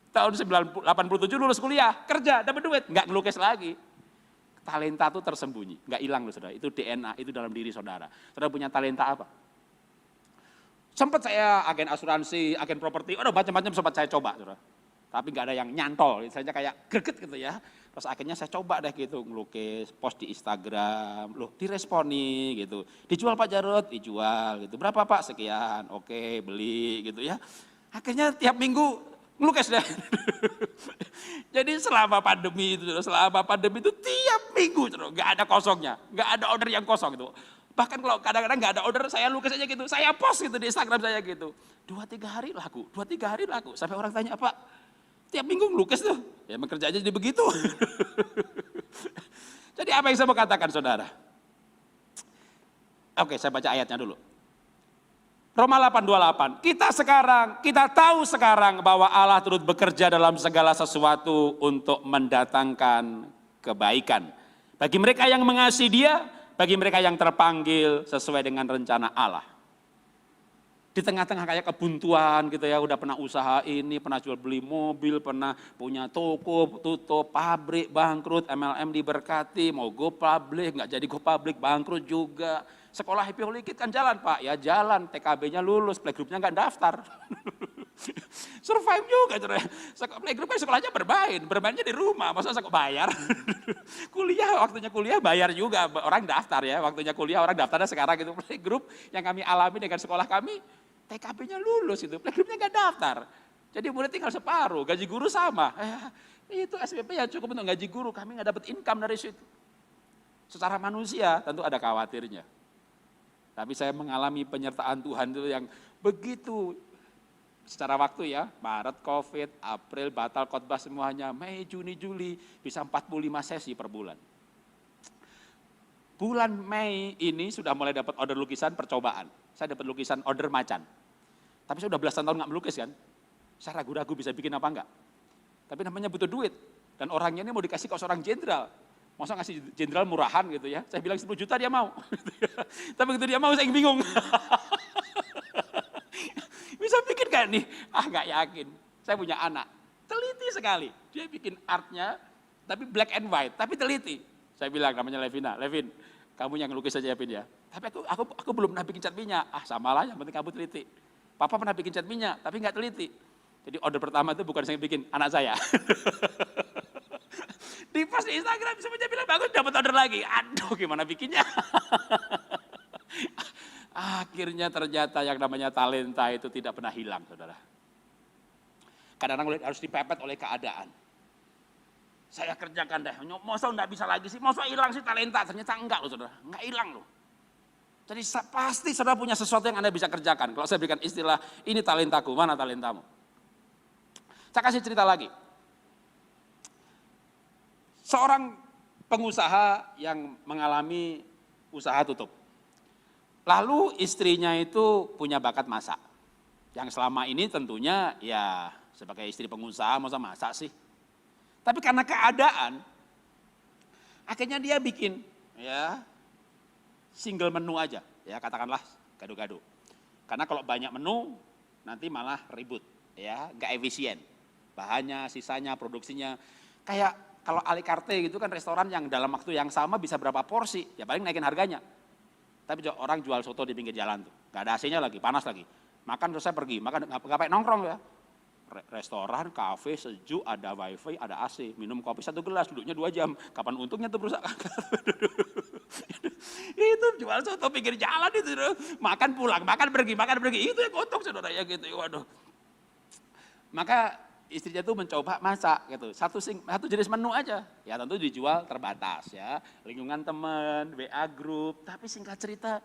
Tahun 87 lulus kuliah, kerja, dapat duit, nggak ngelukis lagi. Talenta itu tersembunyi, nggak hilang loh saudara, itu DNA, itu dalam diri saudara. Saudara punya talenta apa? Sempat saya agen asuransi, agen properti, macam-macam sempat saya coba saudara. Tapi nggak ada yang nyantol, misalnya kayak greget gitu ya. Terus akhirnya saya coba deh gitu, ngelukis, post di Instagram, loh diresponi gitu. Dijual Pak Jarod, dijual gitu. Berapa Pak? Sekian, oke beli gitu ya. Akhirnya tiap minggu ngelukis deh. Jadi selama pandemi itu tiap minggu nggak ada kosongnya, nggak ada order yang kosong itu. Bahkan kalau kadang-kadang nggak ada order, saya lukis aja gitu, saya post gitu di Instagram saya gitu. 2-3 hari laku, 2-3 hari laku. Sampai orang tanya, Pak, tiap minggu ngelukis tuh, ya emang kerja aja jadi begitu. Jadi apa yang saya mau katakan saudara? Oke, saya baca ayatnya dulu. Roma 8:28, kita tahu sekarang bahwa Allah turut bekerja dalam segala sesuatu untuk mendatangkan kebaikan. Bagi mereka yang mengasihi Dia, bagi mereka yang terpanggil sesuai dengan rencana Allah. Di tengah-tengah kayak kebuntuan gitu ya, udah pernah usaha ini, pernah jual beli mobil, pernah punya toko, tutup, pabrik, bangkrut, MLM diberkati, mau go public, nggak jadi go public, bangkrut juga. Sekolah Happy Holy Kid kan jalan Pak, ya jalan, TKB-nya lulus, playgroup-nya nggak daftar. Survive juga, playgroup-nya sekolahnya bermainnya di rumah, masa sekolah bayar. Waktunya kuliah bayar juga, orang daftar ya, waktunya kuliah orang daftarnya sekarang itu playgroup yang kami alami dengan sekolah kami, TKB-nya lulus itu, playgroup-nya nggak daftar. Jadi murid tinggal separuh, gaji guru sama. Itu SPP ya cukup untuk gaji guru, kami nggak dapat income dari situ. Secara manusia tentu ada khawatirnya. Tapi saya mengalami penyertaan Tuhan itu yang begitu secara waktu ya, Maret COVID, April batal khotbah semuanya, Mei, Juni, Juli bisa 45 sesi per bulan. Bulan Mei ini sudah mulai dapat order lukisan percobaan. Saya dapat lukisan order macan. Tapi saya udah belasan tahun nggak melukis kan. Saya ragu-ragu bisa bikin apa enggak. Tapi namanya butuh duit. Dan orangnya ini mau dikasih ke seorang jenderal. Masa ngasih jenderal murahan gitu ya. Saya bilang 10 juta dia mau. Tapi begitu dia mau saya bingung. Bisa bikin gak nih? Gak yakin. Saya punya anak. Teliti sekali. Dia bikin artnya tapi black and white. Tapi teliti. Saya bilang namanya Levina. Levin, kamu yang ngelukis aja ya Vin ya. Tapi aku belum pernah bikin cat minyak. Samalah yang penting kamu teliti. Papa pernah bikin cat minyak tapi gak teliti. Jadi order pertama itu bukan saya bikin, anak saya. Di post di Instagram semuanya bilang bagus, dapat order lagi. Aduh, gimana bikinnya? Akhirnya ternyata yang namanya talenta itu tidak pernah hilang, saudara. Kadang-kadang harus dipepet oleh keadaan. Saya kerjakan deh, masa enggak bisa lagi sih, masa hilang sih talenta, ternyata enggak loh saudara, enggak hilang loh. Jadi pasti saudara punya sesuatu yang Anda bisa kerjakan. Kalau saya berikan istilah, ini talentaku, mana talentamu? Saya kasih cerita lagi. Seorang pengusaha yang mengalami usaha tutup. Lalu istrinya itu punya bakat masak. Yang selama ini tentunya ya sebagai istri pengusaha masa masak sih. Tapi karena keadaan, akhirnya dia bikin ya single menu aja. Ya katakanlah gado-gado. Karena kalau banyak menu nanti malah ribut, ya nggak efisien. Bahannya, sisanya, produksinya. Kayak kalau à la carte gitu kan restoran yang dalam waktu yang sama bisa berapa porsi, ya paling naikin harganya. Tapi orang jual soto di pinggir jalan tuh, nggak ada AC-nya lagi, panas lagi. Makan terus saya pergi, makan nggak pakai nongkrong ya. Restoran, kafe, sejuk, ada wifi, ada AC, minum kopi 1 gelas, duduknya 2 jam. Kapan untungnya tuh perusahaan? Itu jual soto pinggir jalan itu, makan pulang, makan pergi, itu yang untung saudara ya gitu. Waduh. Maka istrinya tuh mencoba masak gitu, satu jenis menu aja, ya tentu dijual terbatas ya, lingkungan teman, WA grup, tapi singkat cerita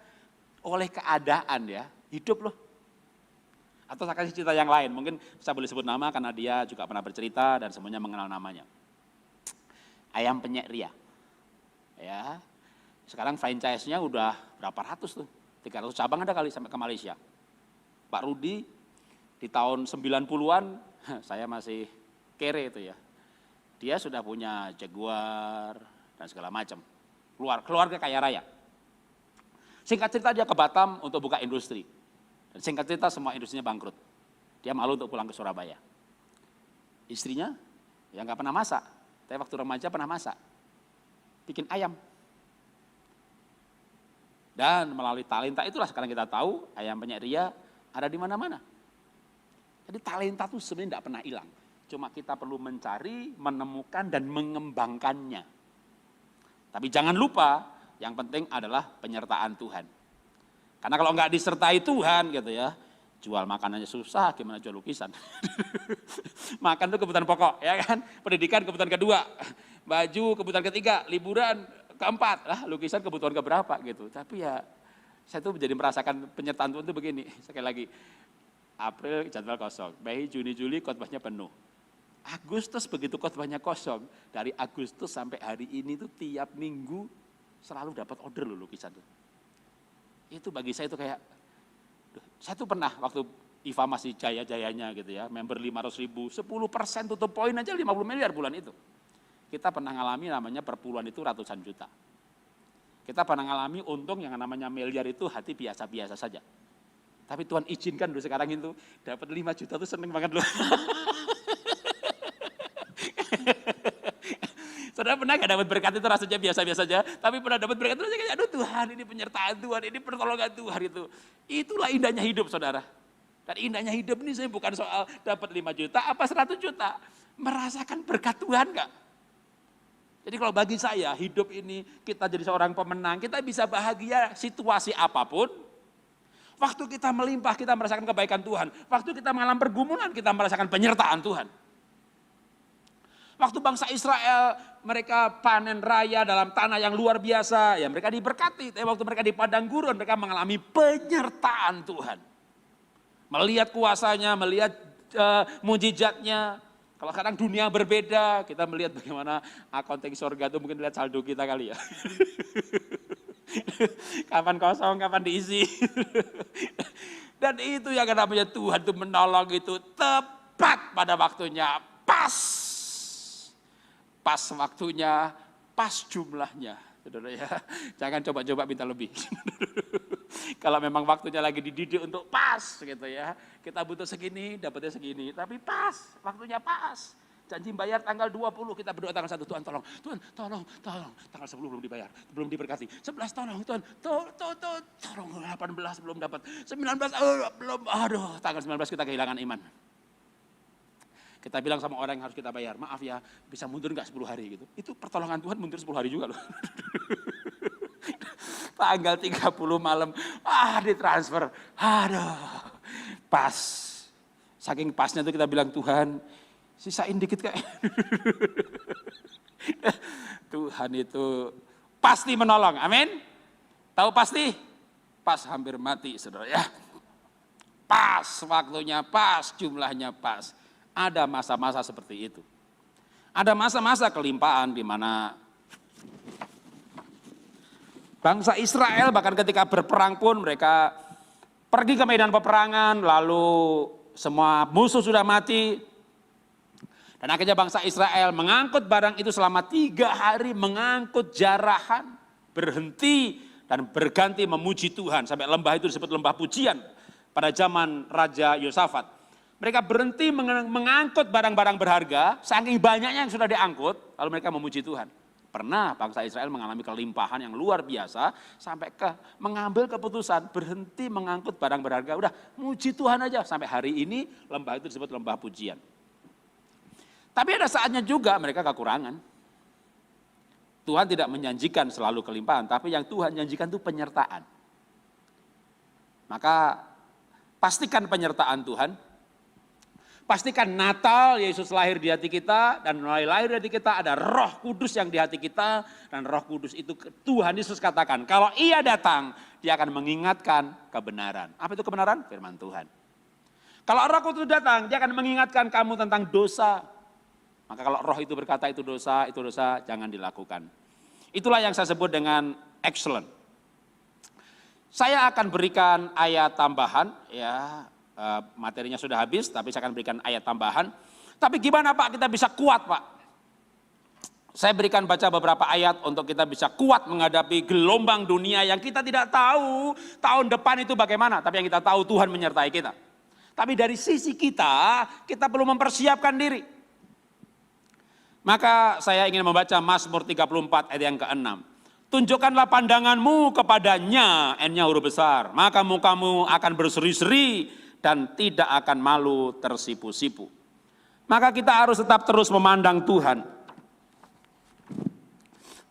oleh keadaan ya, hidup loh. Atau saya kasih cerita yang lain, mungkin saya boleh sebut nama karena dia juga pernah bercerita dan semuanya mengenal namanya. Ayam Penyek Ria. Ya. Sekarang franchise-nya udah berapa ratus tuh, 300 cabang ada kali sampai ke Malaysia. Pak Rudi di tahun 90-an, saya masih kere itu ya. Dia sudah punya Jaguar dan segala macam. Keluarga kaya raya. Singkat cerita dia ke Batam untuk buka industri. Dan singkat cerita semua industrinya bangkrut. Dia malu untuk pulang ke Surabaya. Istrinya ya nggak pernah masak. Tapi waktu remaja pernah masak. Bikin ayam. Dan melalui talenta itulah sekarang kita tahu Ayam Penyek Ria ada di mana-mana. Jadi talenta itu sebenarnya tidak pernah hilang. Cuma kita perlu mencari, menemukan, dan mengembangkannya. Tapi jangan lupa, yang penting adalah penyertaan Tuhan. Karena kalau nggak disertai Tuhan gitu ya, jual makanannya susah, gimana jual lukisan. Makan itu kebutuhan pokok, ya kan? Pendidikan kebutuhan kedua, baju kebutuhan ketiga, liburan keempat, lah lukisan kebutuhan keberapa gitu. Tapi ya saya tuh menjadi merasakan penyertaan Tuhan itu begini, sekali lagi. April jadwal kosong, Mei, Juni, Juli khotbahnya penuh. Agustus begitu khotbahnya kosong, dari Agustus sampai hari ini tuh tiap minggu selalu dapat order loh lukisan tuh. Itu bagi saya itu kayak, saya tuh pernah waktu IFA masih jaya-jayanya gitu ya, member 500.000, 10% tutup poin aja 50 miliar bulan itu. Kita pernah ngalami namanya per bulan itu ratusan juta. Kita pernah ngalami untung yang namanya miliar itu hati biasa-biasa saja. Tapi Tuhan izinkan dulu sekarang itu dapat 5 juta tuh seneng banget loh. Saudara pernah gak dapat berkat itu rasanya biasa-biasa saja, tapi pernah dapat berkat itu rasanya kayak aduh Tuhan ini penyertaan Tuhan, ini pertolongan Tuhan itu. Itulah indahnya hidup saudara. Dan indahnya hidup ini saya bukan soal dapat 5 juta apa 100 juta. Merasakan berkat Tuhan gak? Jadi kalau bagi saya hidup ini kita jadi seorang pemenang, kita bisa bahagia situasi apapun. Waktu kita melimpah kita merasakan kebaikan Tuhan. Waktu kita mengalami pergumulan kita merasakan penyertaan Tuhan. Waktu bangsa Israel mereka panen raya dalam tanah yang luar biasa, ya mereka diberkati. Tapi waktu mereka di padang gurun mereka mengalami penyertaan Tuhan. Melihat kuasanya, melihat mujizatnya. Kalau sekarang dunia berbeda, kita melihat bagaimana akunting surga itu mungkin lihat saldo kita kali ya. Kapan kosong, kapan diisi. Dan itu yang namanya Tuhan itu menolong itu tepat pada waktunya, pas. Pas waktunya, pas jumlahnya. Saudara ya, jangan coba-coba minta lebih. Kalau memang waktunya lagi dididik untuk pas gitu ya. Kita butuh segini, dapatnya segini. Tapi pas, waktunya pas. Janji bayar tanggal 20, kita berdoa tanggal 1, Tuhan tolong. Tuhan tolong. Tanggal 10 belum dibayar, belum diberkati. 11 tolong, Tuhan. Tolong 18 belum dapat. 19 belum, aduh tanggal 19 kita kehilangan iman. Kita bilang sama orang yang harus kita bayar, maaf ya bisa mundur nggak 10 hari gitu. Itu pertolongan Tuhan mundur 10 hari juga loh. Tanggal 30 malam, ditransfer. Aduh, pas. Saking pasnya itu kita bilang Tuhan, sisain dikit kayak. Tuhan itu pasti menolong, amin. Tahu pasti? Pas hampir mati saudara ya. Pas waktunya pas, jumlahnya pas. Ada masa-masa seperti itu. Ada masa-masa kelimpahan di mana bangsa Israel bahkan ketika berperang pun mereka pergi ke medan peperangan, lalu semua musuh sudah mati. Dan akhirnya bangsa Israel mengangkut barang itu selama 3 hari, mengangkut jarahan, berhenti dan berganti memuji Tuhan. Sampai lembah itu disebut lembah pujian pada zaman Raja Yosafat. Mereka berhenti mengangkut barang-barang berharga, saking banyaknya yang sudah diangkut, lalu mereka memuji Tuhan. Pernah bangsa Israel mengalami kelimpahan yang luar biasa, sampai mengambil keputusan berhenti mengangkut barang berharga, udah muji Tuhan aja. Sampai hari ini lembah itu disebut lembah pujian. Tapi ada saatnya juga mereka kekurangan. Tuhan tidak menjanjikan selalu kelimpahan, tapi yang Tuhan janjikan itu penyertaan. Maka pastikan penyertaan Tuhan. Pastikan Natal, Yesus lahir di hati kita, dan mulai lahir di hati kita ada Roh Kudus yang di hati kita, dan Roh Kudus itu Tuhan Yesus katakan, kalau Ia datang, Dia akan mengingatkan kebenaran. Apa itu kebenaran? Firman Tuhan. Kalau Roh Kudus datang, Dia akan mengingatkan kamu tentang dosa. Maka kalau Roh itu berkata itu dosa, jangan dilakukan. Itulah yang saya sebut dengan excellent. Saya akan berikan ayat tambahan, ya. Materinya sudah habis, tapi saya akan berikan ayat tambahan. Tapi gimana Pak kita bisa kuat Pak? Saya berikan baca beberapa ayat untuk kita bisa kuat menghadapi gelombang dunia yang kita tidak tahu tahun depan itu bagaimana. Tapi yang kita tahu Tuhan menyertai kita. Tapi dari sisi kita perlu mempersiapkan diri. Maka saya ingin membaca Mazmur 34 ayat yang ke-6. Tunjukkanlah pandanganmu kepadanya, N-nya huruf besar. Maka mukamu akan berseri-seri dan tidak akan malu tersipu-sipu. Maka kita harus tetap terus memandang Tuhan.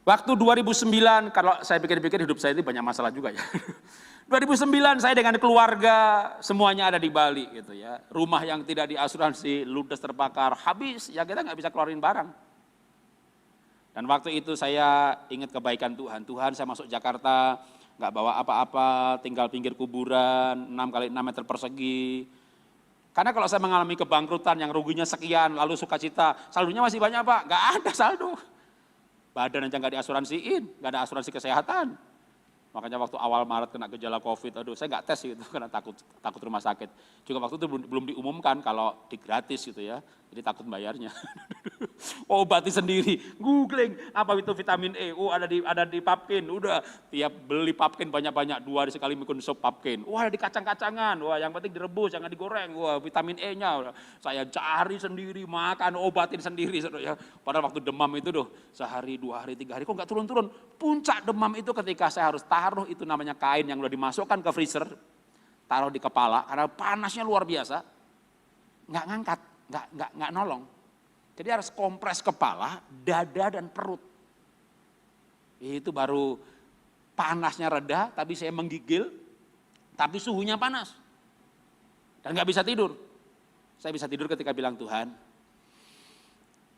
Waktu 2009, kalau saya pikir-pikir hidup saya itu banyak masalah juga ya. 2009 saya dengan keluarga semuanya ada di Bali gitu ya. Rumah yang tidak diasuransi, ludes terbakar, habis ya kita nggak bisa keluarin barang. Dan waktu itu saya ingat kebaikan Tuhan. Tuhan saya masuk Jakarta, nggak bawa apa-apa, tinggal pinggir kuburan, 6 kali 6 meter persegi. Karena kalau saya mengalami kebangkrutan yang ruginya sekian, lalu sukacita, saldonya masih banyak Pak, nggak ada saldo. Badan aja nggak diasuransiin, nggak ada asuransi kesehatan. Makanya waktu awal Maret kena gejala COVID, aduh saya nggak tes gitu karena takut rumah sakit. Juga waktu itu belum diumumkan kalau gratis gitu ya, jadi takut bayarnya. Obati sendiri, googling apa itu vitamin E, ada di Papkin, udah tiap beli Papkin banyak-banyak, 2 hari sekali mikun sop Papkin. Wah ada di kacang-kacangan, wah yang penting direbus, jangan digoreng, wah vitamin E-nya. Saya cari sendiri, makan, obatin sendiri. Ya. Padahal waktu demam itu sehari, 2 hari, 3 hari kok nggak turun-turun. Puncak demam itu ketika saya harus taruh itu namanya kain yang udah dimasukkan ke freezer, taruh di kepala karena panasnya luar biasa, nggak ngangkat, nggak nolong. Jadi harus kompres kepala, dada dan perut. Itu baru panasnya reda, tapi saya menggigil, tapi suhunya panas. Dan nggak bisa tidur. Saya bisa tidur ketika bilang Tuhan,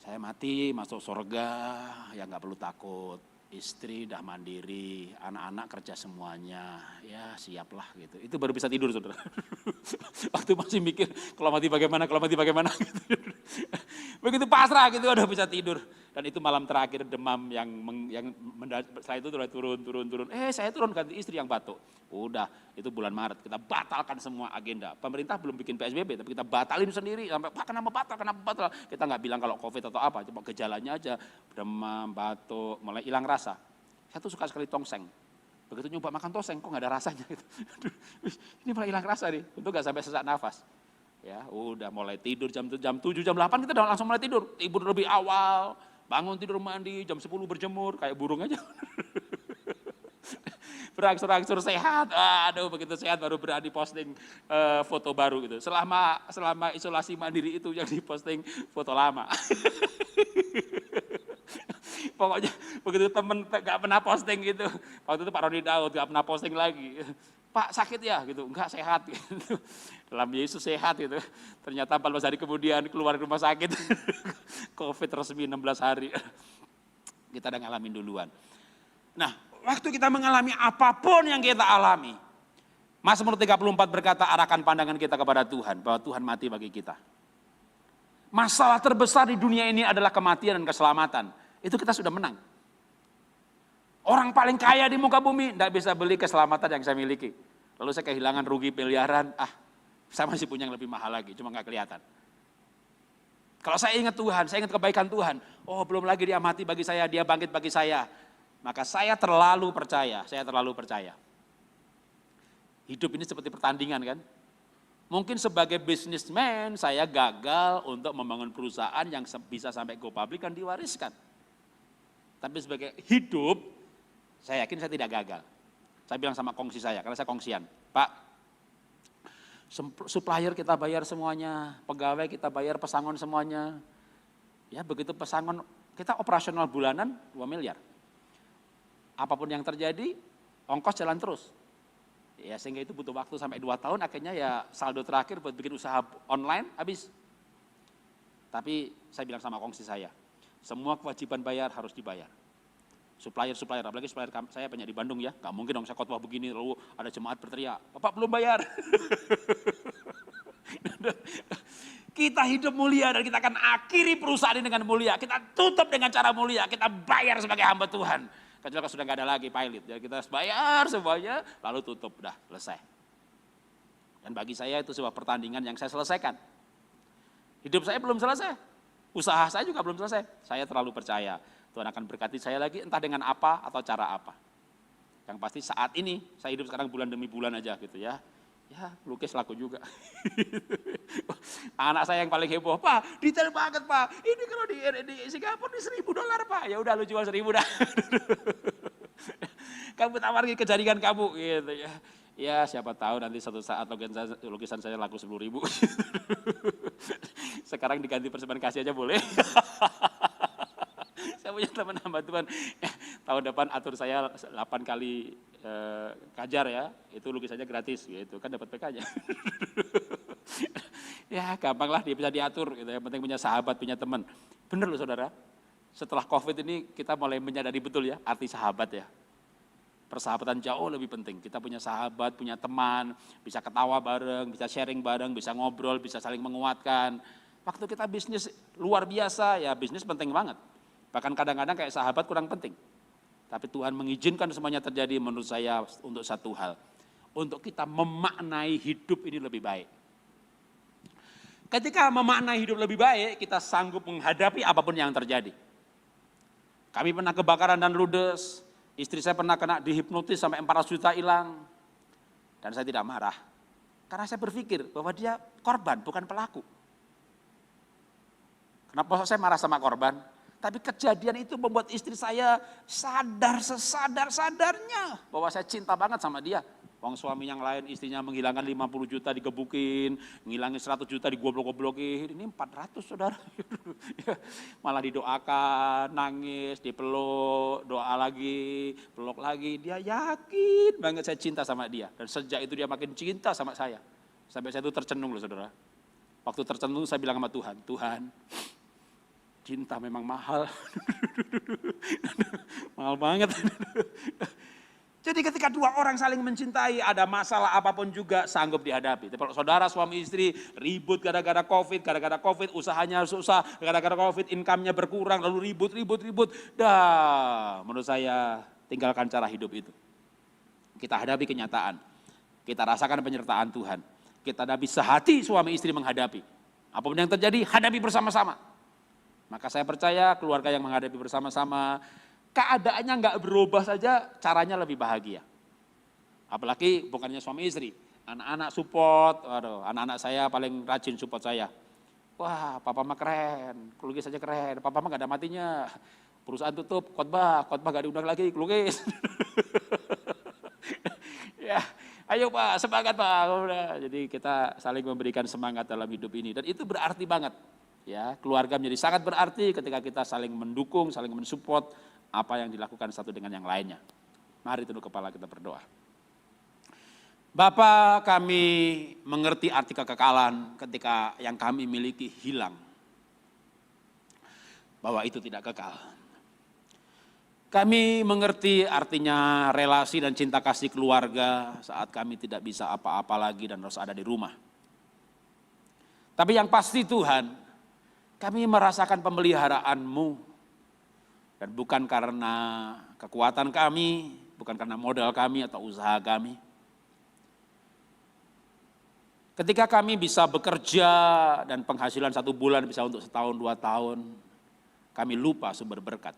saya mati masuk surga, ya nggak perlu takut. Istri udah mandiri, anak-anak kerja semuanya, ya siaplah gitu. Itu baru bisa tidur saudara. Waktu masih mikir, kalau mati bagaimana gitu. Begitu pasrah gitu udah bisa tidur. Dan itu malam terakhir demam yang setelah itu turun. Saya turun ganti istri yang batuk. Udah, itu bulan Maret, kita batalkan semua agenda. Pemerintah belum bikin PSBB, tapi kita batalin sendiri. Sampai, Pak kenapa batal? Kita nggak bilang kalau COVID atau apa, cuma gejalanya aja. Demam, batuk, mulai hilang rasa. Saya tuh suka sekali tongseng. Begitu nyoba makan tongseng, kok nggak ada rasanya gitu. Ini mulai hilang rasa nih, untuk nggak sampai sesak nafas. Ya, udah mulai tidur jam 7, jam 8 kita udah langsung mulai tidur. Tidur lebih awal, bangun tidur mandi, jam 10 berjemur, kayak burung aja. Berangsur-angsur sehat, aduh begitu sehat baru berani posting foto baru gitu. Selama isolasi mandiri itu yang diposting foto lama. Pokoknya begitu temen gak pernah posting gitu. Waktu itu Pak Roni Daud gak pernah posting lagi. Pak sakit ya gitu, enggak sehat gitu. Dalam Yesus sehat gitu. Ternyata 14 hari kemudian keluar dari rumah sakit. COVID resmi 16 hari. Kita udah ngalamin duluan. Nah, waktu kita mengalami apapun yang kita alami, Mazmur 34 berkata arahkan pandangan kita kepada Tuhan, bahwa Tuhan mati bagi kita. Masalah terbesar di dunia ini adalah kematian dan keselamatan. Itu kita sudah menang. Orang paling kaya di muka bumi tidak bisa beli keselamatan yang saya miliki. Lalu saya kehilangan rugi miliaran, saya masih punya yang lebih mahal lagi, cuma nggak kelihatan. Kalau saya ingat Tuhan, saya ingat kebaikan Tuhan, belum lagi dia mati bagi saya, dia bangkit bagi saya. Maka saya terlalu percaya. Hidup ini seperti pertandingan kan. Mungkin sebagai businessman saya gagal untuk membangun perusahaan yang bisa sampai go public dan diwariskan. Tapi sebagai hidup, saya yakin saya tidak gagal. Saya bilang sama kongsi saya, karena saya kongsian, Pak, supplier kita bayar semuanya, pegawai kita bayar pesangon semuanya. Ya begitu pesangon, kita operasional bulanan 2 miliar. Apapun yang terjadi, ongkos jalan terus. Ya sehingga itu butuh waktu sampai 2 tahun, akhirnya ya saldo terakhir buat bikin usaha online habis. Tapi saya bilang sama kongsi saya, semua kewajiban bayar harus dibayar. Supplier, apalagi supplier saya banyak di Bandung ya, gak mungkin dong saya khotbah begini lalu ada jemaat berteriak, Bapak belum bayar. Kita hidup mulia dan kita akan akhiri perusahaan ini dengan mulia, kita tutup dengan cara mulia, kita bayar sebagai hamba Tuhan. Kecuali kalau sudah gak ada lagi pilot, ya kita bayar semuanya, lalu tutup, udah selesai. Dan bagi saya itu sebuah pertandingan yang saya selesaikan. Hidup saya belum selesai, usaha saya juga belum selesai. Saya terlalu percaya Tuhan akan berkati saya lagi, entah dengan apa atau cara apa. Yang pasti saat ini, saya hidup sekarang bulan demi bulan aja gitu ya. Ya lukis laku juga. Anak saya yang paling heboh, Pak detail banget Pak, ini kalau di Singapura di $1.000 Pak, ya udah lu jual 1.000 dah. Kamu tawarin ke jaringan kamu gitu ya. Ya siapa tahu nanti satu saat lukisan saya laku 10.000. Sekarang diganti persembahan kasih aja boleh. Saya punya teman hamba Tuhan, tahun depan atur saya 8 kali kajar ya, itu lukisannya gratis gitu, kan dapat PK-nya. Ya gampang lah dia bisa diatur gitu, yang penting punya sahabat, punya teman. Bener loh saudara, setelah COVID ini kita mulai menyadari betul ya arti sahabat ya. Persahabatan jauh lebih penting, kita punya sahabat, punya teman, bisa ketawa bareng, bisa sharing bareng, bisa ngobrol, bisa saling menguatkan. Waktu kita bisnis luar biasa ya, bisnis penting banget. Bahkan kadang-kadang kayak sahabat kurang penting. Tapi Tuhan mengizinkan semuanya terjadi menurut saya untuk satu hal. Untuk kita memaknai hidup ini lebih baik. Ketika memaknai hidup lebih baik, kita sanggup menghadapi apapun yang terjadi. Kami pernah kebakaran dan ludes, istri saya pernah kena dihipnotis sampai 400 juta hilang. Dan saya tidak marah. Karena saya berpikir bahwa dia korban, bukan pelaku. Kenapa saya marah sama korban? Tapi kejadian itu membuat istri saya sadar sesadar-sadarnya bahwa saya cinta banget sama dia. Wong suami yang lain istrinya menghilangkan 50 juta digebukin, ngilangin 100 juta digoblok-goblokin, ini 400 saudara. Malah didoakan, nangis, dipeluk, doa lagi, peluk lagi. Dia yakin banget saya cinta sama dia. Dan sejak itu dia makin cinta sama saya. Sampai saya itu tercenung loh saudara. Waktu tercenung saya bilang sama Tuhan, Tuhan, cinta memang mahal. Mahal banget. Jadi ketika dua orang saling mencintai, ada masalah apapun juga sanggup dihadapi. Tapi kalau saudara suami istri ribut gara-gara COVID, usahanya susah, gara-gara COVID income-nya berkurang, lalu ribut. Dah, menurut saya tinggalkan cara hidup itu. Kita hadapi kenyataan. Kita rasakan penyertaan Tuhan. Kita hadapi sehati suami istri menghadapi. Apapun yang terjadi, hadapi bersama-sama. Maka saya percaya keluarga yang menghadapi bersama-sama, keadaannya nggak berubah saja, caranya lebih bahagia. Apalagi bukannya suami istri, anak-anak support, waduh, anak-anak saya paling rajin support saya. Wah, papa mah keren, kelukis saja keren, papa mah nggak ada matinya. Perusahaan tutup, khotbah nggak diundang lagi, kelukis. Ya, ayo Pak, semangat Pak. Udah. Jadi kita saling memberikan semangat dalam hidup ini, dan itu berarti banget. Ya, keluarga menjadi sangat berarti ketika kita saling mendukung, saling mensupport apa yang dilakukan satu dengan yang lainnya. Mari tunduk kepala kita berdoa. Bapa, kami mengerti arti kekekalan ketika yang kami miliki hilang. Bahwa itu tidak kekal. Kami mengerti artinya relasi dan cinta kasih keluarga saat kami tidak bisa apa-apa lagi dan harus ada di rumah. Tapi yang pasti Tuhan, kami merasakan pemeliharaan-Mu, dan bukan karena kekuatan kami, bukan karena modal kami atau usaha kami. Ketika kami bisa bekerja dan penghasilan 1 bulan bisa untuk setahun 2 tahun, kami lupa sumber berkat.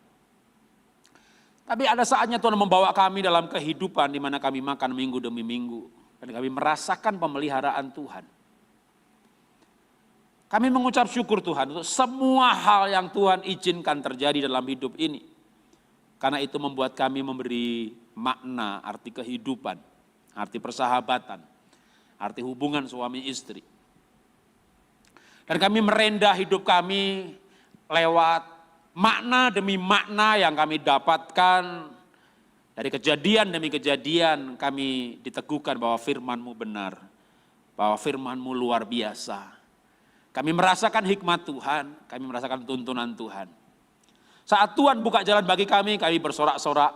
Tapi ada saatnya Tuhan membawa kami dalam kehidupan di mana kami makan minggu demi minggu, dan kami merasakan pemeliharaan Tuhan. Kami mengucap syukur Tuhan untuk semua hal yang Tuhan izinkan terjadi dalam hidup ini. Karena itu membuat kami memberi makna, arti kehidupan, arti persahabatan, arti hubungan suami istri. Dan kami merendah hidup kami lewat makna demi makna yang kami dapatkan dari kejadian demi kejadian. Kami diteguhkan bahwa firman-Mu benar, bahwa firman-Mu luar biasa. Kami merasakan hikmat Tuhan, kami merasakan tuntunan Tuhan. Saat Tuhan buka jalan bagi kami bersorak-sorak.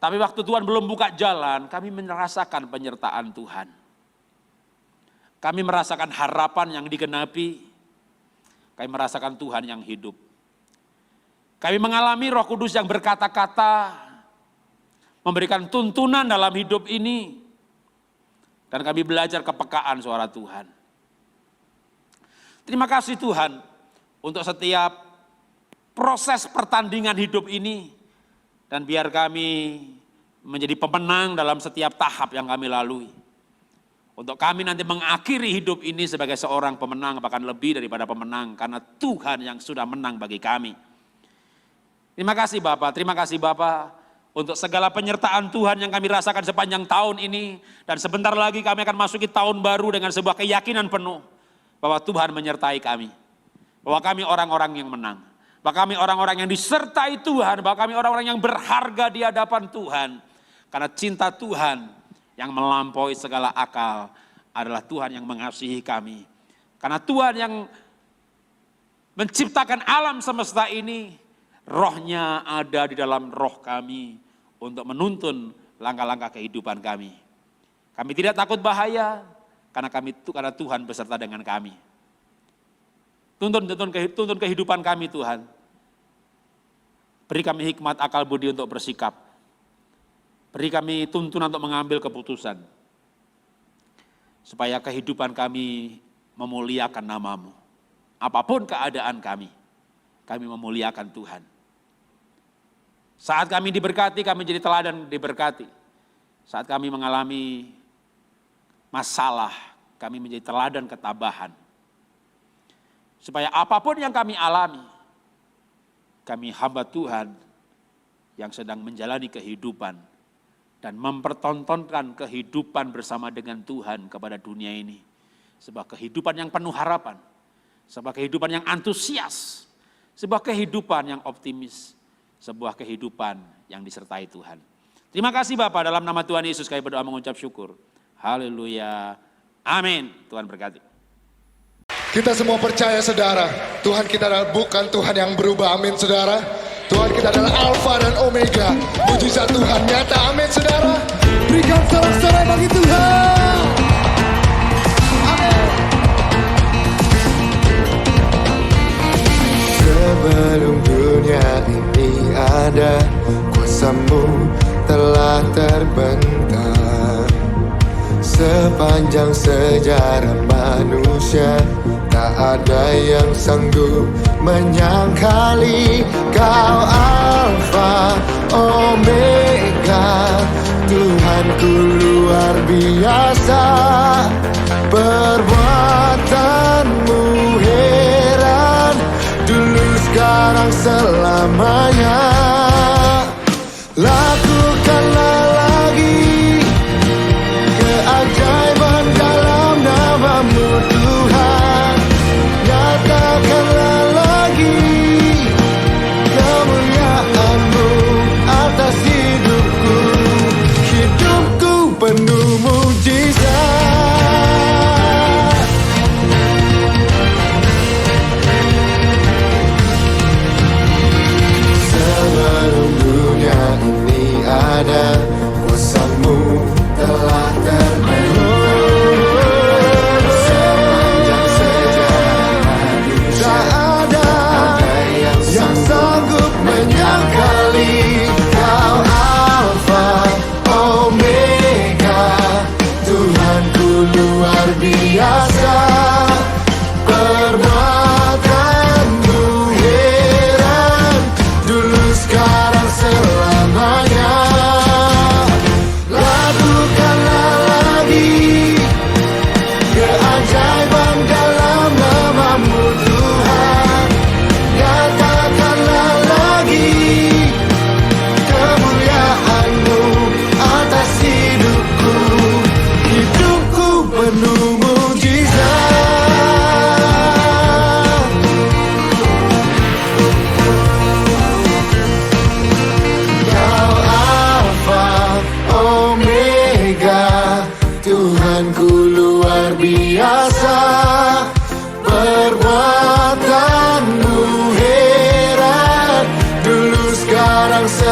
Tapi waktu Tuhan belum buka jalan, kami merasakan penyertaan Tuhan. Kami merasakan harapan yang digenapi, kami merasakan Tuhan yang hidup. Kami mengalami Roh Kudus yang berkata-kata, memberikan tuntunan dalam hidup ini. Dan kami belajar kepekaan suara Tuhan. Terima kasih Tuhan untuk setiap proses pertandingan hidup ini. Dan biar kami menjadi pemenang dalam setiap tahap yang kami lalui. Untuk kami nanti mengakhiri hidup ini sebagai seorang pemenang, bahkan lebih daripada pemenang. Karena Tuhan yang sudah menang bagi kami. Terima kasih Bapak untuk segala penyertaan Tuhan yang kami rasakan sepanjang tahun ini. Dan sebentar lagi kami akan masuki tahun baru dengan sebuah keyakinan penuh. Bahwa Tuhan menyertai kami. Bahwa kami orang-orang yang menang. Bahwa kami orang-orang yang disertai Tuhan. Bahwa kami orang-orang yang berharga di hadapan Tuhan. Karena cinta Tuhan yang melampaui segala akal adalah Tuhan yang mengasihi kami. Karena Tuhan yang menciptakan alam semesta ini, Roh-Nya ada di dalam roh kami untuk menuntun langkah-langkah kehidupan kami. Kami tidak takut bahaya, karena Tuhan beserta dengan kami. Tuntun kehidupan kami Tuhan. Beri kami hikmat akal budi untuk bersikap. Beri kami tuntunan untuk mengambil keputusan. Supaya kehidupan kami memuliakan nama-Mu. Apapun keadaan kami memuliakan Tuhan. Saat kami diberkati, kami jadi teladan diberkati. Saat kami mengalami masalah, kami menjadi teladan ketabahan. Supaya apapun yang kami alami, kami hamba Tuhan yang sedang menjalani kehidupan dan mempertontonkan kehidupan bersama dengan Tuhan kepada dunia ini. Sebuah kehidupan yang penuh harapan, sebuah kehidupan yang antusias, sebuah kehidupan yang optimis, sebuah kehidupan yang disertai Tuhan. Terima kasih Bapak, dalam nama Tuhan Yesus kami berdoa mengucap syukur. Haleluya. Amin. Tuhan berkati. Kita semua percaya saudara, Tuhan kita adalah bukan Tuhan yang berubah, amin saudara. Tuhan kita adalah Alfa dan Omega, mujizat Tuhan nyata, amin saudara. Berikan sorak-sorai bagi Tuhan. Amin. Sebelum dunia ini ada, kuasa-Mu telah terbentang. Sepanjang sejarah manusia, tak ada yang sanggup menyangkali Kau Alfa Omega. Tuhanku luar biasa, perbuatan-Mu heran, dulu sekarang selamanya. Lakukanlah lagi keajaiban dalam nama-Mu Tuhan. Nyatakanlah lagi kemuliaan-Mu atas hidupku. Hidupku penuh mujizat. Sebelum dunia ini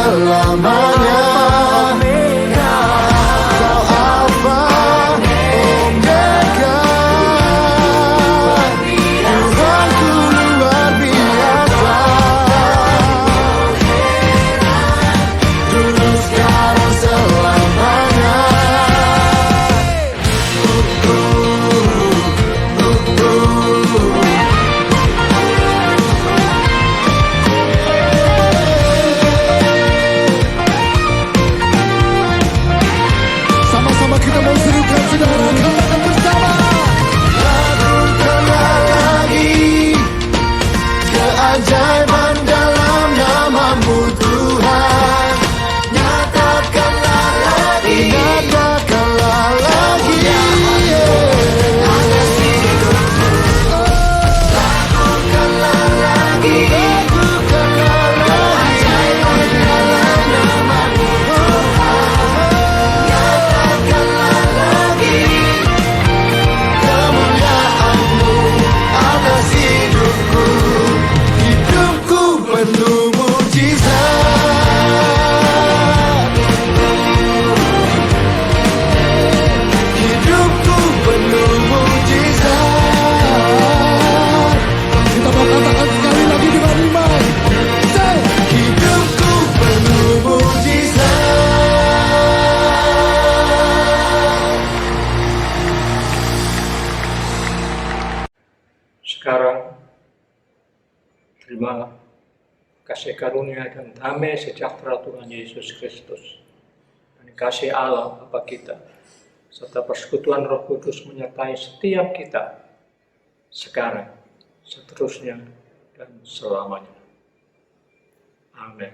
selamanya. Kau Alfa Omega, Tuhanku luar biasa. Dulu, sekarang, selamanya. Sama-sama kita mau serukan saudara, katakan bersama. Lakukanlah lagi keajaiban dalam nama-Mu Tuhan. Nyatakanlah lagi, nyatakanlah lagi. Lakukanlah lagi, lakukanlah lagi keajaiban dalam nama-Mu Tuhan. Nyatakanlah lagi kemuliaan-Mu atas hidupku. Hidupku penuh mujizat. Hidupku penuh mujizat. Kita mau katakan sekali lagi dengan iman. Say, Hidupku penuh mujizat. Sekarang, terima kasih karunia dan damai sejahtera Tuhan Yesus Kristus, dan kasih Allah Bapa kita, serta persekutuan Roh Kudus menyertai setiap kita, sekarang, seterusnya, dan selamanya. Amin.